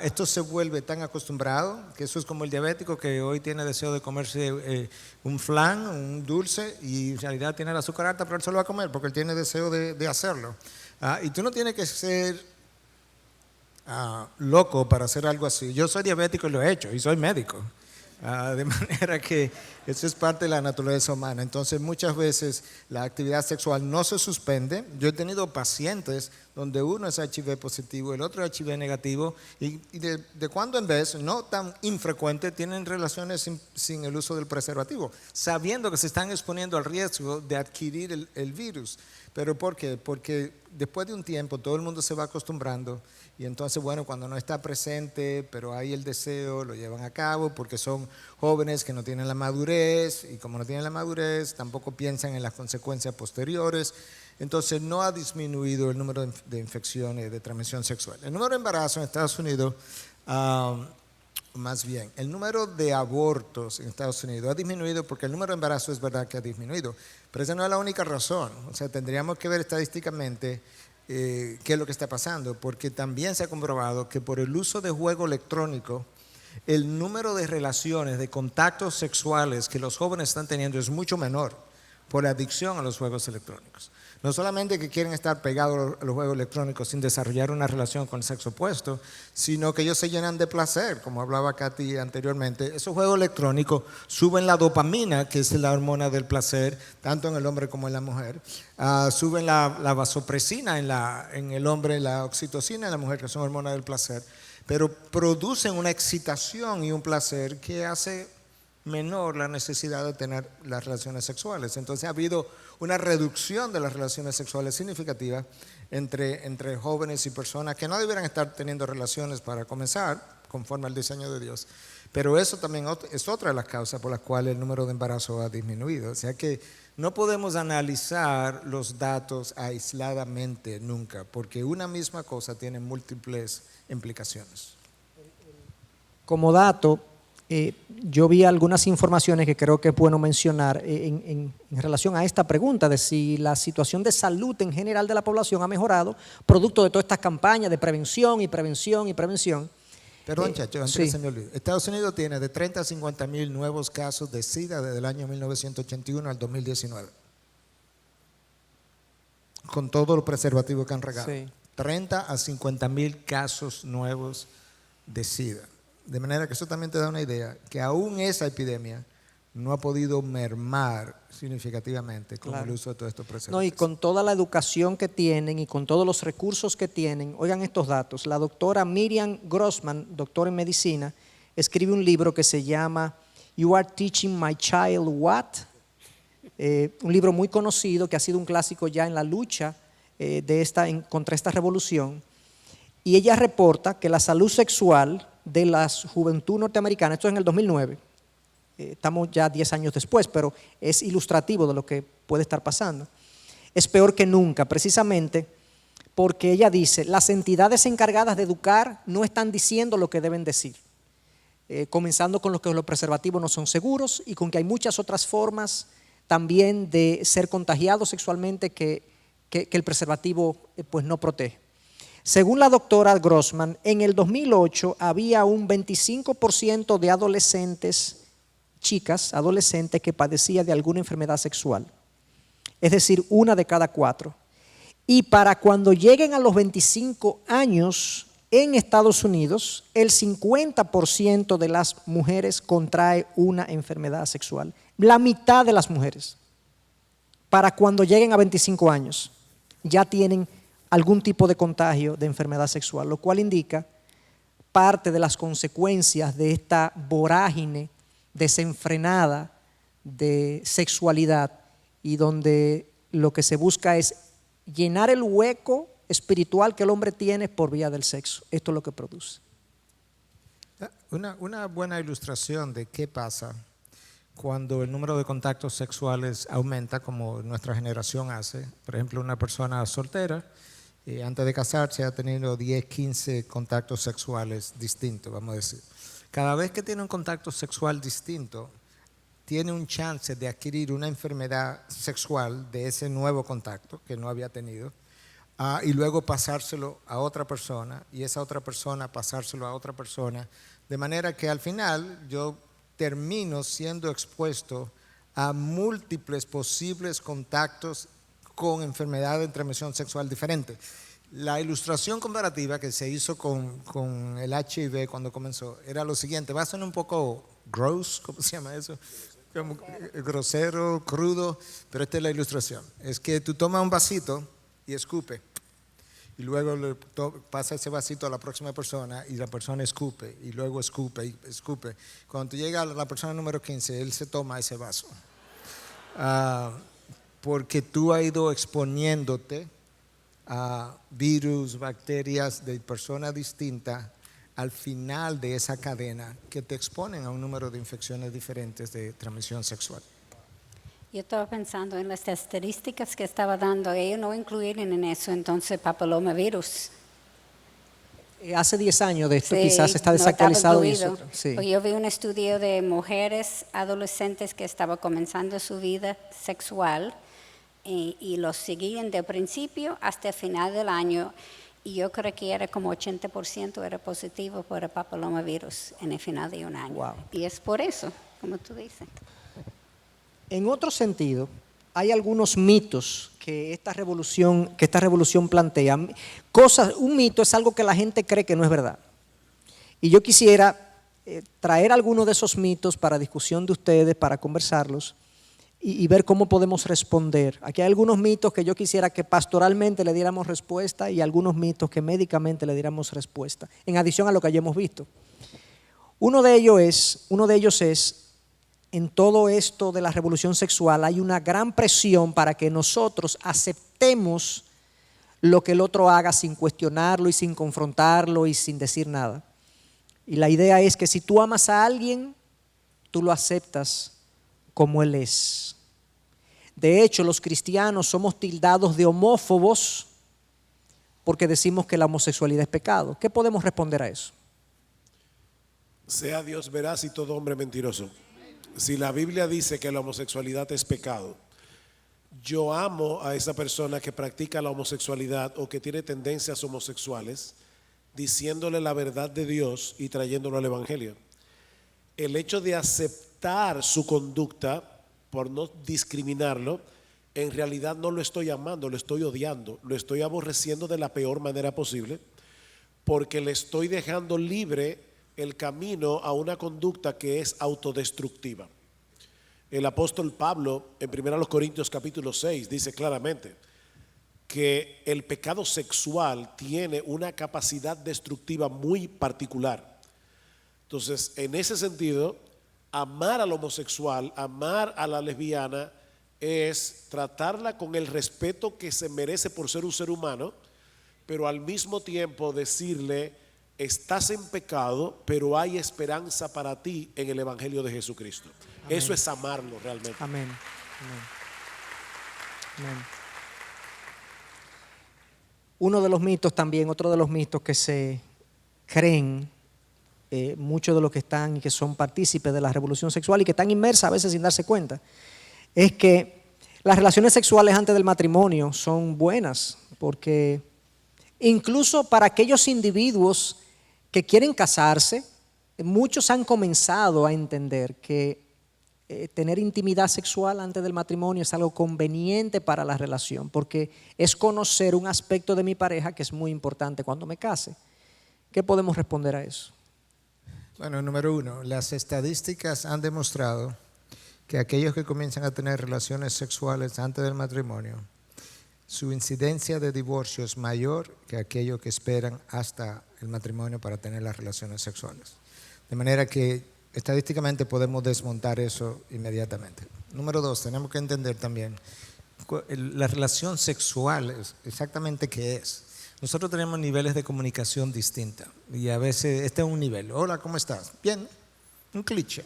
esto se vuelve tan acostumbrado que eso es como el diabético que hoy tiene deseo de comerse un flan, un dulce, y en realidad tiene el azúcar alta, pero él se lo va a comer porque él tiene deseo de hacerlo. Y tú no tienes que ser loco para hacer algo así. Yo soy diabético y lo he hecho, y soy médico. De manera que eso es parte de la naturaleza humana. Entonces muchas veces la actividad sexual no se suspende. Yo he tenido pacientes donde uno es HIV positivo, el otro es HIV negativo, y de cuando en vez, no tan infrecuente, tienen relaciones sin el uso del preservativo, sabiendo que se están exponiendo al riesgo de adquirir el virus. ¿Pero por qué? Porque después de un tiempo todo el mundo se va acostumbrando, y entonces, bueno, cuando no está presente, pero hay el deseo, lo llevan a cabo porque son jóvenes que no tienen la madurez, y como no tienen la madurez, tampoco piensan en las consecuencias posteriores. Entonces, no ha disminuido el número de infecciones de transmisión sexual. El número de embarazos en Estados Unidos, más bien, el número de abortos en Estados Unidos ha disminuido porque el número de embarazos es verdad que ha disminuido. Pero esa no es la única razón. O sea, tendríamos que ver estadísticamente qué es lo que está pasando, porque también se ha comprobado que por el uso de juego electrónico, el número de relaciones, de contactos sexuales que los jóvenes están teniendo es mucho menor por la adicción a los juegos electrónicos. No solamente que quieren estar pegados a los juegos electrónicos sin desarrollar una relación con el sexo opuesto, sino que ellos se llenan de placer, como hablaba Katy anteriormente. Esos juegos electrónicos suben la dopamina, que es la hormona del placer, tanto en el hombre como en la mujer. Suben la vasopresina en el hombre, la oxitocina en la mujer, que son hormonas del placer, pero producen una excitación y un placer que hace menor la necesidad de tener las relaciones sexuales. Entonces ha habido una reducción de las relaciones sexuales significativa entre jóvenes y personas que no debieran estar teniendo relaciones para comenzar, conforme al diseño de Dios. Pero eso también es otra de las causas por las cuales el número de embarazos ha disminuido. O sea que no podemos analizar los datos aisladamente nunca, porque una misma cosa tiene múltiples implicaciones. Como dato, yo vi algunas informaciones que creo que es bueno mencionar en relación a esta pregunta de si la situación de salud en general de la población ha mejorado producto de todas estas campañas de prevención y prevención y prevención. Perdón, chacho, antes sí. que se me olvide. Estados Unidos tiene de 30 a 50 mil nuevos casos de SIDA desde el año 1981 al 2019. Con todos los preservativos que han regado. Sí. 30 a 50 mil casos nuevos de SIDA. De manera que eso también te da una idea, que aún esa epidemia no ha podido mermar significativamente con el uso de todos estos preservativos. No, y con toda la educación que tienen y con todos los recursos que tienen, oigan estos datos, la doctora Miriam Grossman, doctora en medicina, escribe un libro que se llama You Are Teaching My Child What? Un libro muy conocido que ha sido un clásico ya en la lucha contra esta revolución. Y ella reporta que la salud sexual de la juventud norteamericana, esto es en el 2009, estamos ya 10 años después, pero es ilustrativo de lo que puede estar pasando, es peor que nunca, precisamente porque ella dice, las entidades encargadas de educar no están diciendo lo que deben decir, comenzando con que los preservativos no son seguros y con que hay muchas otras formas también de ser contagiados sexualmente que el preservativo pues no protege. Según la doctora Grossman, en el 2008 había un 25% de adolescentes que padecía de alguna enfermedad sexual. Es decir, 1 de cada 4. Y para cuando lleguen a los 25 años en Estados Unidos, el 50% de las mujeres contrae una enfermedad sexual. La mitad de las mujeres, para cuando lleguen a 25 años, ya tienen algún tipo de contagio de enfermedad sexual, lo cual indica parte de las consecuencias de esta vorágine desenfrenada de sexualidad y donde lo que se busca es llenar el hueco espiritual que el hombre tiene por vía del sexo. Esto es lo que produce. Una buena ilustración de qué pasa cuando el número de contactos sexuales aumenta, como nuestra generación hace. Por ejemplo, una persona soltera, antes de casarse ha tenido 10, 15 contactos sexuales distintos, vamos a decir. Cada vez que tiene un contacto sexual distinto, tiene un chance de adquirir una enfermedad sexual de ese nuevo contacto que no había tenido, y luego pasárselo a otra persona, y esa otra persona pasárselo a otra persona, de manera que al final yo termino siendo expuesto a múltiples posibles contactos con enfermedades de transmisión sexual diferentes. La ilustración comparativa que se hizo con el HIV cuando comenzó era lo siguiente, va a ser un poco gross, ¿cómo se llama eso? Como grosero, crudo, pero esta es la ilustración. Es que tú tomas un vasito y escupe, y luego le pasa ese vasito a la próxima persona y la persona escupe, y luego escupe y escupe. Cuando tú llegas a la persona número 15, él se toma ese vaso. Porque tú has ido exponiéndote a virus, bacterias de personas distintas al final de esa cadena que te exponen a un número de infecciones diferentes de transmisión sexual. Yo estaba pensando en las estadísticas que estaba dando, ellos no incluyeron en eso entonces papillomavirus. Hace 10 años de esto Sí, quizás está no estaba desactualizado. incluido. Sí. Pues yo vi un estudio de mujeres adolescentes que estaban comenzando su vida sexual y los seguían de principio hasta el final del año. Y yo creo que era como 80% era positivo por el papillomavirus en el final de un año. Wow. Y es por eso, como tú dices. En otro sentido, hay algunos mitos que esta revolución plantea. Un mito es algo que la gente cree que no es verdad. Y yo quisiera traer algunos de esos mitos para discusión de ustedes, para conversarlos y ver cómo podemos responder. Aquí hay algunos mitos que yo quisiera que pastoralmente le diéramos respuesta y algunos mitos que médicamente le diéramos respuesta, en adición a lo que ya hemos visto. Uno de ellos es, en todo esto de la revolución sexual hay una gran presión para que nosotros aceptemos lo que el otro haga sin cuestionarlo y sin confrontarlo y sin decir nada. Y la idea es que si tú amas a alguien, tú lo aceptas como él es. De hecho, los cristianos somos tildados de homófobos porque decimos que la homosexualidad es pecado. ¿Qué podemos responder a eso? Sea Dios veraz y todo hombre mentiroso. Si la Biblia dice que la homosexualidad es pecado, yo amo a esa persona que practica la homosexualidad o que tiene tendencias homosexuales, diciéndole la verdad de Dios y trayéndolo al Evangelio. El hecho de aceptar su conducta, por no discriminarlo, en realidad no lo estoy amando, lo estoy odiando, lo estoy aborreciendo de la peor manera posible, porque le estoy dejando libre el camino a una conducta que es autodestructiva. El apóstol Pablo en 1 Corintios capítulo 6 dice claramente que el pecado sexual tiene una capacidad destructiva muy particular. Entonces, en ese sentido, amar al homosexual, amar a la lesbiana, es tratarla con el respeto que se merece por ser un ser humano, pero al mismo tiempo decirle: estás en pecado, pero hay esperanza para ti en el Evangelio de Jesucristo. Amén. Eso es amarlo realmente. Amén. Amén. Amén. Otro de los mitos que se creen muchos de los que están y que son partícipes de la revolución sexual y que están inmersas a veces sin darse cuenta, es que las relaciones sexuales antes del matrimonio son buenas, porque incluso para aquellos individuos que quieren casarse, muchos han comenzado a entender que tener intimidad sexual antes del matrimonio es algo conveniente para la relación, porque es conocer un aspecto de mi pareja que es muy importante cuando me case. ¿Qué podemos responder a eso? Bueno, número uno, las estadísticas han demostrado que aquellos que comienzan a tener relaciones sexuales antes del matrimonio, su incidencia de divorcio es mayor que aquellos que esperan hasta el matrimonio para tener las relaciones sexuales. De manera que estadísticamente podemos desmontar eso inmediatamente. Número dos, tenemos que entender también la relación sexual, exactamente qué es. Nosotros tenemos niveles de comunicación distintos y a veces este es un nivel. Hola, ¿cómo estás? Bien, un cliché.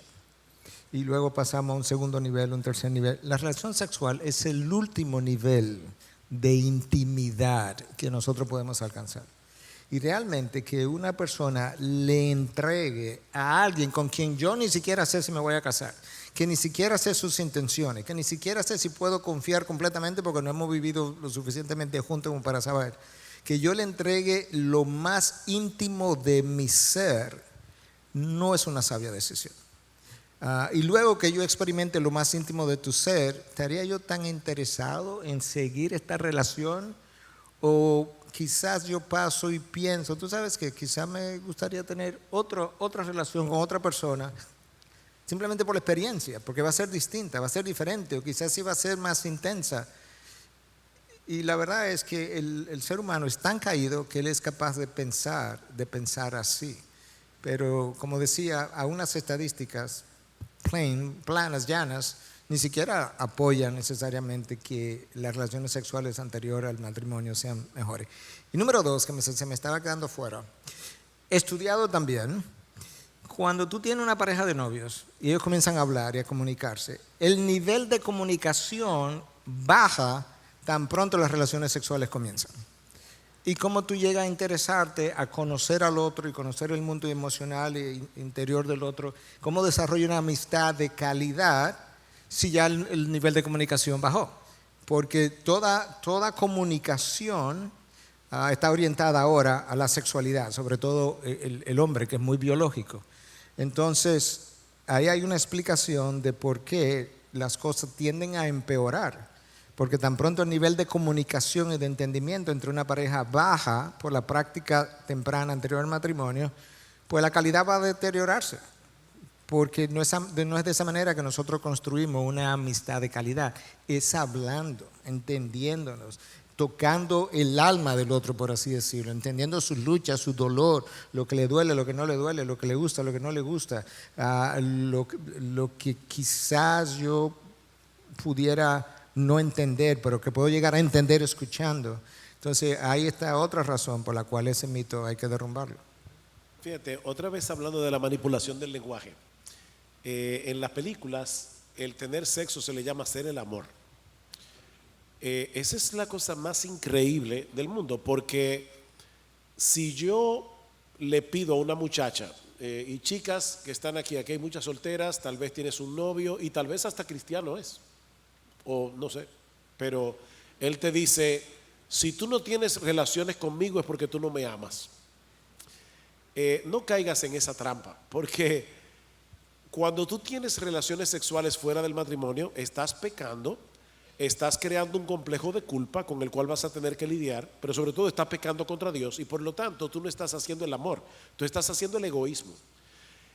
Y luego pasamos a un segundo nivel, un tercer nivel. La relación sexual es el último nivel de intimidad que nosotros podemos alcanzar. Y realmente que una persona le entregue a alguien con quien yo ni siquiera sé si me voy a casar, que ni siquiera sé sus intenciones, que ni siquiera sé si puedo confiar completamente porque no hemos vivido lo suficientemente juntos como para saber, que yo le entregue lo más íntimo de mi ser, no es una sabia decisión. Y luego que yo experimente lo más íntimo de tu ser, ¿estaría yo tan interesado en seguir esta relación? O quizás yo paso y pienso, tú sabes que quizás me gustaría tener otra relación con otra persona, simplemente por la experiencia, porque va a ser distinta, va a ser diferente, o quizás sí va a ser más intensa. Y la verdad es que el ser humano es tan caído que él es capaz de pensar así. Pero como decía, a unas estadísticas planas, llanas, ni siquiera apoyan necesariamente que las relaciones sexuales anteriores al matrimonio sean mejores. Y número dos, que se me estaba quedando fuera, estudiado también, cuando tú tienes una pareja de novios y ellos comienzan a hablar y a comunicarse, el nivel de comunicación baja tan pronto las relaciones sexuales comienzan. Y cómo tú llegas a interesarte, a conocer al otro y conocer el mundo emocional e interior del otro, cómo desarrolla una amistad de calidad si ya el nivel de comunicación bajó. Porque toda comunicación está orientada ahora a la sexualidad, sobre todo el hombre, que es muy biológico. Entonces, ahí hay una explicación de por qué las cosas tienden a empeorar. Porque tan pronto el nivel de comunicación y de entendimiento entre una pareja baja por la práctica temprana anterior al matrimonio, pues la calidad va a deteriorarse. Porque no es de esa manera que nosotros construimos una amistad de calidad. Es hablando, entendiéndonos, tocando el alma del otro, por así decirlo, entendiendo sus luchas, su dolor, lo que le duele, lo que no le duele, lo que le gusta, lo que no le gusta, lo que quizás yo pudiera no entender, pero que puedo llegar a entender escuchando. Entonces, ahí está otra razón por la cual ese mito hay que derrumbarlo. Fíjate, otra vez hablando de la manipulación del lenguaje. En las películas, el tener sexo se le llama hacer el amor. Esa es la cosa más increíble del mundo, porque si yo le pido a una muchacha, y chicas que están aquí hay muchas solteras, tal vez tienes un novio y tal vez hasta cristiano es, o no sé, pero él te dice, si tú no tienes relaciones conmigo es porque tú no me amas. No caigas en esa trampa, porque cuando tú tienes relaciones sexuales fuera del matrimonio, estás pecando, estás creando un complejo de culpa con el cual vas a tener que lidiar, pero sobre todo estás pecando contra Dios y por lo tanto tú no estás haciendo el amor, tú estás haciendo el egoísmo.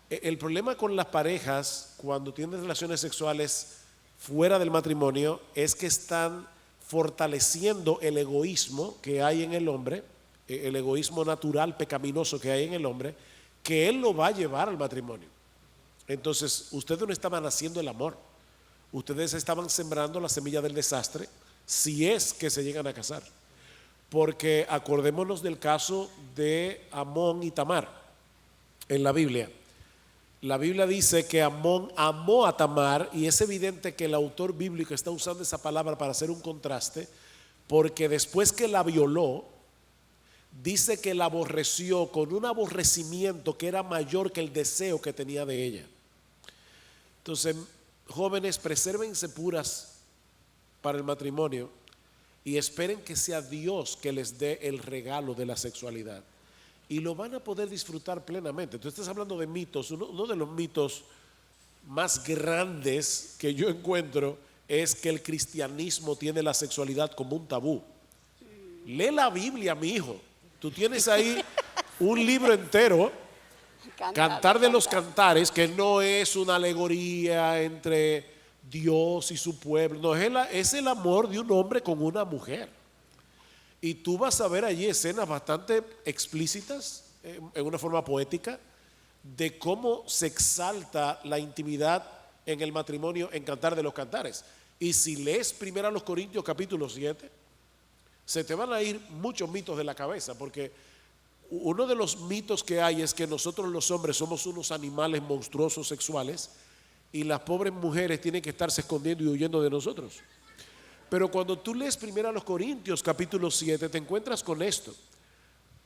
El problema con las parejas cuando tienen relaciones sexuales fuera del matrimonio es que están fortaleciendo el egoísmo que hay en el hombre, el egoísmo natural pecaminoso que hay en el hombre, que él lo va a llevar al matrimonio. Entonces ustedes no estaban haciendo el amor, ustedes estaban sembrando la semilla del desastre si es que se llegan a casar. Porque acordémonos del caso de Amón y Tamar en la Biblia. La Biblia dice que Amón amó a Tamar y es evidente que el autor bíblico está usando esa palabra para hacer un contraste, porque después que la violó, dice que la aborreció con un aborrecimiento que era mayor que el deseo que tenía de ella. Entonces, jóvenes, presérvense puras para el matrimonio y esperen que sea Dios que les dé el regalo de la sexualidad. Y lo van a poder disfrutar plenamente. Tú estás hablando de mitos, uno de los mitos más grandes que yo encuentro es que el cristianismo tiene la sexualidad como un tabú. Lee la Biblia, mi hijo. Tú tienes ahí un libro entero, Cantar de los Cantares, que no es una alegoría entre Dios y su pueblo. No, es el amor de un hombre con una mujer. Y tú vas a ver allí escenas bastante explícitas, en una forma poética, de cómo se exalta la intimidad en el matrimonio en Cantar de los Cantares. Y si lees 1 Corintios capítulo 7, se te van a ir muchos mitos de la cabeza, porque uno de los mitos que hay es que nosotros los hombres somos unos animales monstruosos sexuales y las pobres mujeres tienen que estarse escondiendo y huyendo de nosotros. Pero cuando tú lees 1 Corintios capítulo 7 te encuentras con esto.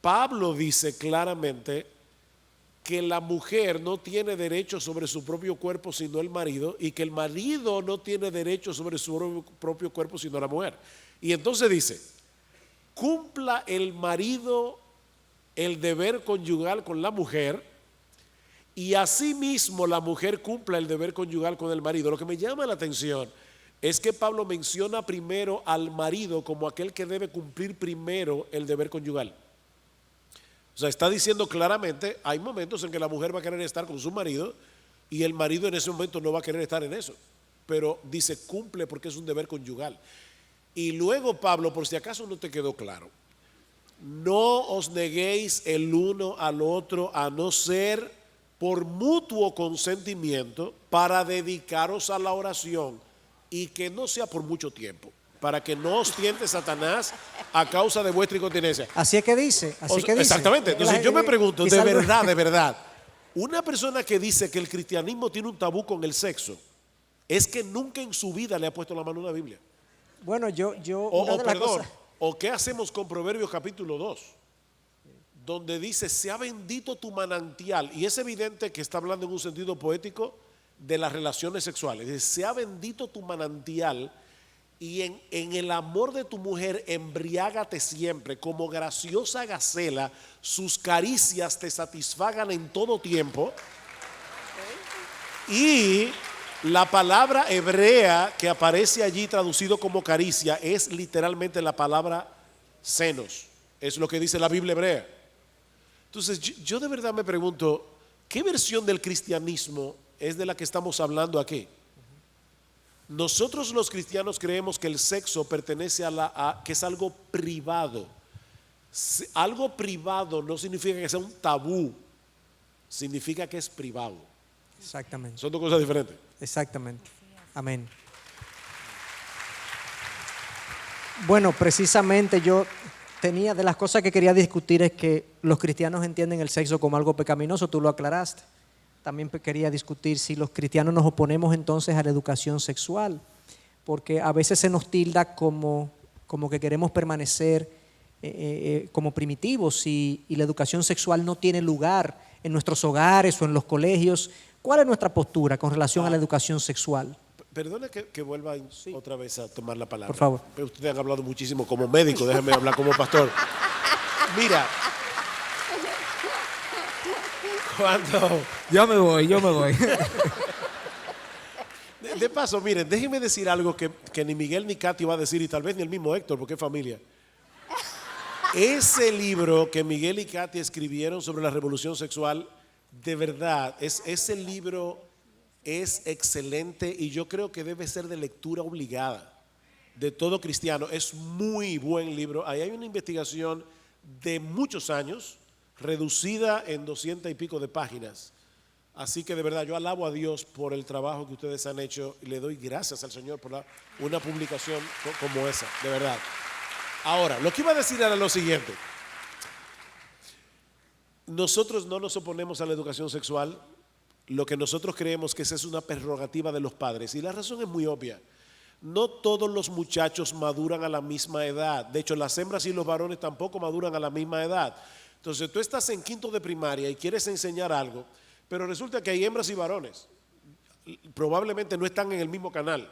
Pablo dice claramente que la mujer no tiene derecho sobre su propio cuerpo sino el marido, y que el marido no tiene derecho sobre su propio cuerpo sino la mujer. Y entonces dice, cumpla el marido el deber conyugal con la mujer, y asimismo la mujer cumpla el deber conyugal con el marido. Lo que me llama la atención es que Pablo menciona primero al marido como aquel que debe cumplir primero el deber conyugal. O sea, está diciendo claramente, hay momentos en que la mujer va a querer estar con su marido y el marido en ese momento no va a querer estar en eso, pero dice cumple porque es un deber conyugal. Y luego Pablo, por si acaso no te quedó claro, no os neguéis el uno al otro, a no ser por mutuo consentimiento, para dedicaros a la oración, y que no sea por mucho tiempo, para que no os tiente Satanás a causa de vuestra incontinencia. Así es que dice, Exactamente. Entonces yo me pregunto, de verdad, una persona que dice que el cristianismo tiene un tabú con el sexo, es que nunca en su vida le ha puesto la mano a la Biblia. Bueno, ¿O qué hacemos con Proverbios capítulo 2? Donde dice, sea bendito tu manantial. Y es evidente que está hablando en un sentido poético de las relaciones sexuales. Dice, sea bendito tu manantial, y en el amor de tu mujer embriágate siempre. Como graciosa gacela, sus caricias te satisfagan en todo tiempo. Y la palabra hebrea que aparece allí traducido como caricia es literalmente la palabra senos. Es lo que dice la Biblia hebrea. Entonces yo de verdad me pregunto, ¿qué versión del cristianismo es de la que estamos hablando aquí? Nosotros los cristianos creemos que el sexo pertenece que es algo privado. Algo privado no significa que sea un tabú, significa que es privado. Exactamente. Son dos cosas diferentes. Exactamente. Amén. Bueno, precisamente yo tenía de las cosas que quería discutir es que los cristianos entienden el sexo como algo pecaminoso, tú lo aclaraste. También quería discutir si los cristianos nos oponemos entonces a la educación sexual, porque a veces se nos tilda como que queremos permanecer como primitivos y la educación sexual no tiene lugar en nuestros hogares o en los colegios. ¿Cuál es nuestra postura con relación a la educación sexual? Perdona que vuelva otra vez a tomar la palabra. Por favor. Pero ustedes han hablado muchísimo como médico, déjenme hablar como pastor. Mira, cuando... Yo me voy. De paso, miren, déjenme decir algo que ni Miguel ni Katy va a decir, y tal vez ni el mismo Héctor, porque es familia. Ese libro que Miguel y Katy escribieron sobre la revolución sexual, de verdad, ese libro es excelente y yo creo que debe ser de lectura obligada de todo cristiano. Es muy buen libro. Ahí hay una investigación de muchos años, reducida en 200 y pico de páginas. Así que de verdad yo alabo a Dios por el trabajo que ustedes han hecho y le doy gracias al Señor por una publicación como esa, de verdad. Ahora, lo que iba a decir era lo siguiente. Nosotros no nos oponemos a la educación sexual. Lo que nosotros creemos que esa es una prerrogativa de los padres. Y la razón es muy obvia. No todos los muchachos maduran a la misma edad. De hecho, las hembras y los varones tampoco maduran a la misma edad. Entonces, tú estás en quinto de primaria y quieres enseñar algo, pero resulta que hay hembras y varones. Probablemente no están en el mismo canal.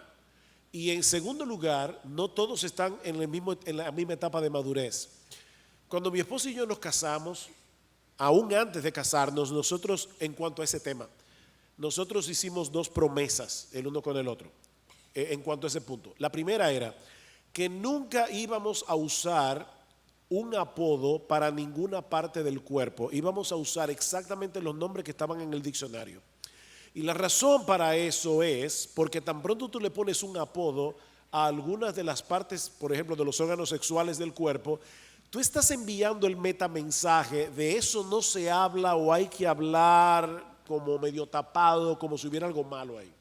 Y en segundo lugar, no todos están en la misma etapa de madurez. Cuando mi esposo y yo nos casamos, aún antes de casarnos, nosotros en cuanto a ese tema, nosotros hicimos 2 promesas el uno con el otro en cuanto a ese punto. La primera era que nunca íbamos a usar un apodo para ninguna parte del cuerpo, íbamos a usar exactamente los nombres que estaban en el diccionario. Y la razón para eso es porque tan pronto tú le pones un apodo a algunas de las partes, por ejemplo, de los órganos sexuales del cuerpo, tú estás enviando el metamensaje de eso no se habla o hay que hablar como medio tapado, como si hubiera algo malo ahí.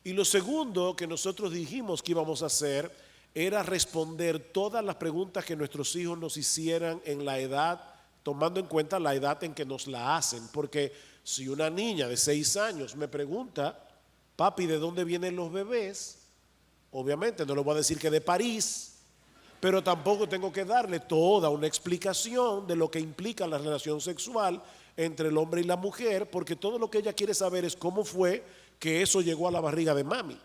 Y lo segundo que nosotros dijimos que íbamos a hacer era responder todas las preguntas que nuestros hijos nos hicieran en la edad, tomando en cuenta la edad en que nos la hacen. Porque si una niña de 6 años me pregunta, papi, ¿de dónde vienen los bebés? Obviamente no le voy a decir que de París, pero tampoco tengo que darle toda una explicación de lo que implica la relación sexual entre el hombre y la mujer, porque todo lo que ella quiere saber es cómo fue que eso llegó a la barriga de mami.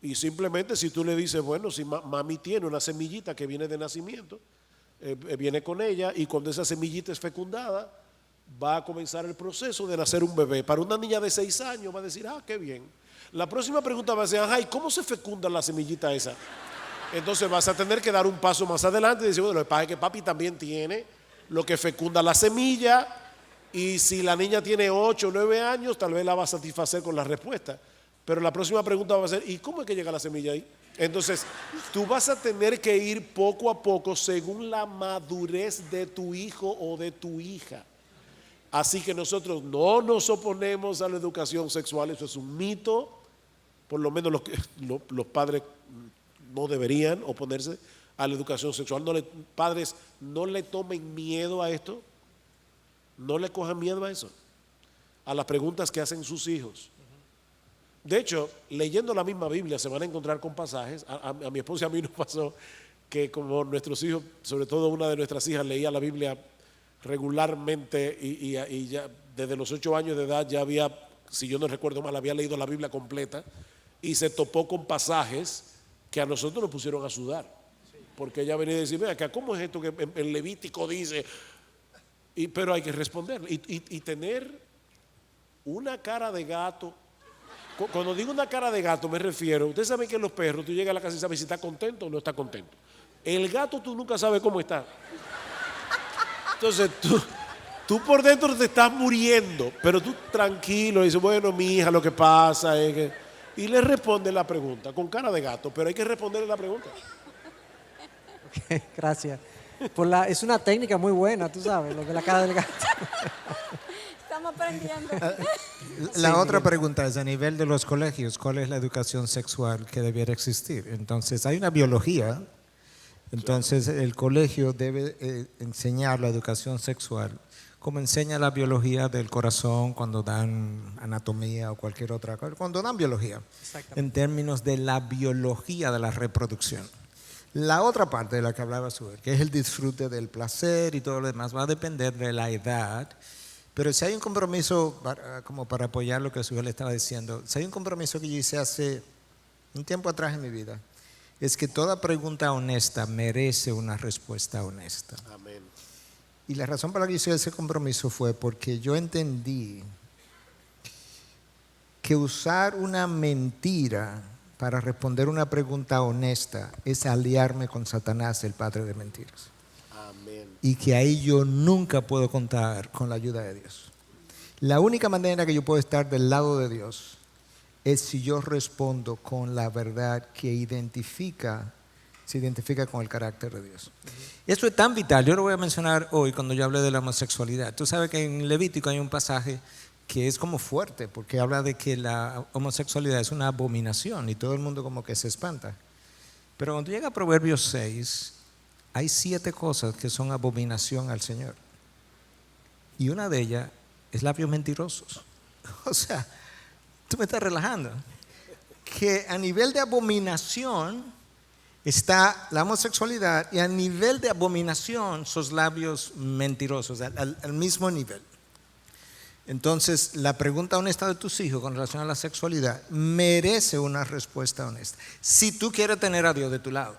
Y simplemente si tú le dices, bueno, si mami tiene una semillita que viene de nacimiento, viene con ella, y cuando esa semillita es fecundada, va a comenzar el proceso de nacer un bebé. Para una niña de 6 años va a decir, qué bien. La próxima pregunta va a ser, ¿y cómo se fecunda la semillita esa? Entonces vas a tener que dar un paso más adelante y decir, bueno, lo que pasa es que papi también tiene lo que fecunda la semilla, y si la niña tiene 8 o 9 años, tal vez la va a satisfacer con la respuesta. Pero la próxima pregunta va a ser, ¿y cómo es que llega la semilla ahí? Entonces, tú vas a tener que ir poco a poco según la madurez de tu hijo o de tu hija. Así que nosotros no nos oponemos a la educación sexual, eso es un mito. Por lo menos los padres no deberían oponerse a la educación sexual. Padres, no le tomen miedo a esto, no le cojan miedo a eso, a las preguntas que hacen sus hijos. De hecho, leyendo la misma Biblia se van a encontrar con pasajes. A mi esposa y a mí nos pasó que como nuestros hijos, sobre todo una de nuestras hijas, leía la Biblia regularmente y ya desde los 8 años de edad ya había, si yo no recuerdo mal, había leído la Biblia completa, y se topó con pasajes que a nosotros nos pusieron a sudar, porque ella venía a decir, vea, ¿cómo es esto que en Levítico dice? Pero hay que responder y tener una cara de gato. Cuando digo una cara de gato me refiero, ustedes saben que los perros, tú llegas a la casa y sabes si está contento o no está contento. El gato tú nunca sabes cómo está. Entonces tú por dentro te estás muriendo, pero tú tranquilo, dices, bueno, mi hija, lo que pasa es que... Y le responde la pregunta con cara de gato, pero hay que responderle la pregunta. Ok, gracias. Es una técnica muy buena, tú sabes, lo de la cara del gato. Estamos aprendiendo. La otra pregunta es, a nivel de los colegios, ¿cuál es la educación sexual que debiera existir? Entonces, hay una biología, entonces el colegio debe enseñar la educación sexual, como enseña la biología del corazón cuando dan anatomía o cualquier otra cosa, cuando dan biología, en términos de la biología de la reproducción. La otra parte de la que hablaba Suber, que es el disfrute del placer y todo lo demás, va a depender de la edad. Pero si hay un compromiso, como para apoyar lo que Suber le estaba diciendo, si hay un compromiso que yo hice hace un tiempo atrás en mi vida, es que toda pregunta honesta merece una respuesta honesta. Amén. Y la razón por la que hice ese compromiso fue porque yo entendí que usar una mentira para responder una pregunta honesta es aliarme con Satanás, el padre de mentiras. Amén. Y que ahí yo nunca puedo contar con la ayuda de Dios. La única manera que yo puedo estar del lado de Dios es si yo respondo con la verdad que se identifica con el carácter de Dios. Eso es tan vital. Yo lo voy a mencionar hoy cuando yo hable de la homosexualidad. Tú sabes que en Levítico hay un pasaje que es como fuerte, porque habla de que la homosexualidad es una abominación y todo el mundo como que se espanta. Pero cuando llega a Proverbios 6, hay 7 cosas que son abominación al Señor. Y una de ellas es labios mentirosos. O sea, tú me estás relajando. Que a nivel de abominación está la homosexualidad y a nivel de abominación sus labios mentirosos, al mismo nivel. Entonces, la pregunta honesta de tus hijos con relación a la sexualidad merece una respuesta honesta. Si tú quieres tener a Dios de tu lado.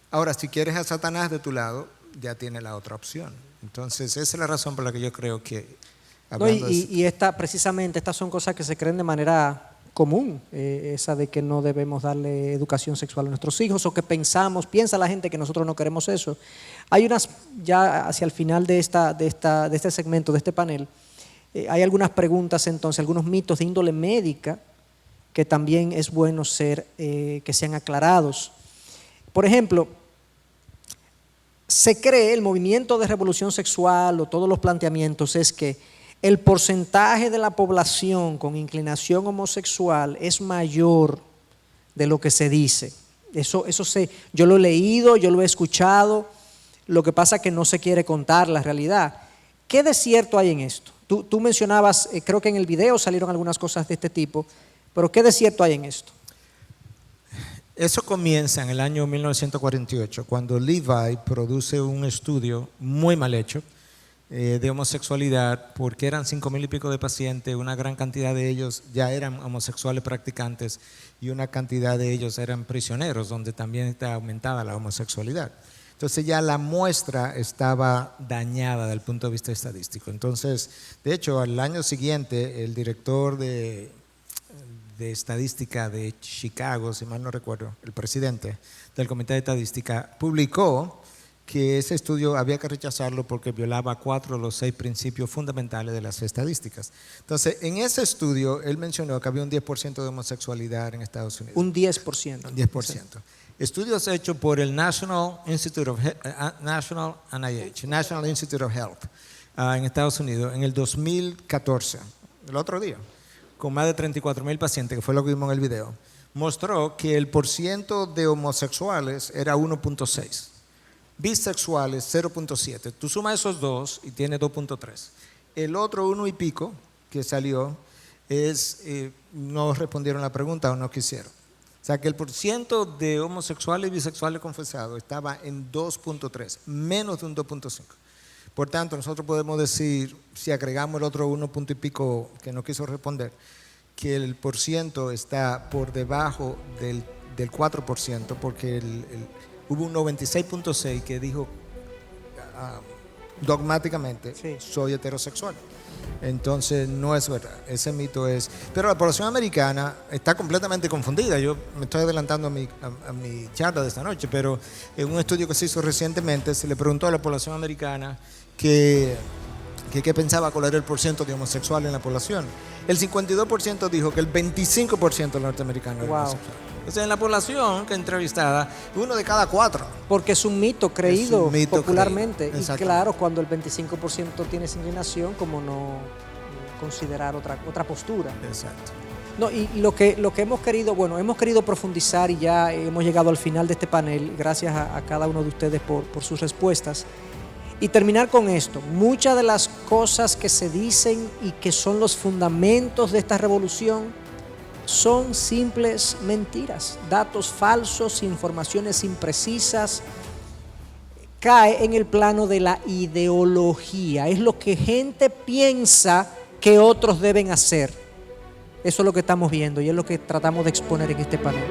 Ahora, si quieres a Satanás de tu lado, ya tienes la otra opción. Entonces, esa es la razón por la que yo creo que No, precisamente estas son cosas que se creen de manera común, esa de que no debemos darle educación sexual a nuestros hijos, o que piensa la gente que nosotros no queremos eso. Hay unas, ya hacia el final de este segmento, de este panel, hay algunas preguntas entonces, algunos mitos de índole médica que también es bueno que sean aclarados. Por ejemplo, se cree, el movimiento de revolución sexual o todos los planteamientos es que el porcentaje de la población con inclinación homosexual es mayor de lo que se dice. Yo lo he leído, yo lo he escuchado, lo que pasa es que no se quiere contar la realidad. ¿Qué de cierto hay en esto? Tú mencionabas, creo que en el video salieron algunas cosas de este tipo, pero ¿qué de cierto hay en esto? Eso comienza en el año 1948, cuando Levi produce un estudio muy mal hecho de homosexualidad, porque eran 5,000 y pico de pacientes, una gran cantidad de ellos ya eran homosexuales practicantes y una cantidad de ellos eran prisioneros, donde también está aumentada la homosexualidad. Entonces ya la muestra estaba dañada desde el punto de vista estadístico. Entonces, de hecho, al año siguiente, el director de estadística de Chicago, si mal no recuerdo, el presidente del Comité de Estadística, publicó que ese estudio había que rechazarlo porque violaba 4 de los 6 principios fundamentales de las estadísticas. Entonces, en ese estudio, él mencionó que había un 10% de homosexualidad en Estados Unidos. Un 10%. Un 10%. Estudios hechos por el National Institute of National Institute of Health en Estados Unidos en el 2014, el otro día, con más de 34,000 pacientes, que fue lo que vimos en el video, mostró que el porciento de homosexuales era 1.6, bisexuales 0.7. Tú sumas esos dos y tienes 2.3. El otro 1 y pico que salió no respondieron la pregunta o no quisieron. O sea que el porciento de homosexuales y bisexuales confesados estaba en 2.3, menos de un 2.5. Por tanto, nosotros podemos decir, si agregamos el otro 1 punto y pico que no quiso responder, que el porciento está por debajo del 4%, porque hubo un 96.6 que dijo dogmáticamente, sí, soy heterosexual. Entonces no es verdad, ese mito es. Pero la población americana está completamente confundida. Yo me estoy adelantando a mi charla de esta noche, pero en un estudio que se hizo recientemente se le preguntó a la población americana qué pensaba, cuál era el porciento de homosexuales en la población. El 52% dijo que el 25% de los norteamericanos era homosexual. O sea, en la población que entrevistada, 1 de cada 4. Porque es un mito creído popularmente. Y claro, cuando el 25% tiene esa inclinación, como no considerar otra postura. Exacto. No, y lo que hemos querido profundizar, y ya hemos llegado al final de este panel, gracias a cada uno de ustedes por sus respuestas. Y terminar con esto, muchas de las cosas que se dicen y que son los fundamentos de esta revolución son simples mentiras, datos falsos, informaciones imprecisas. Cae en el plano de la ideología, es lo que gente piensa que otros deben hacer. Eso es lo que estamos viendo y es lo que tratamos de exponer en este panel.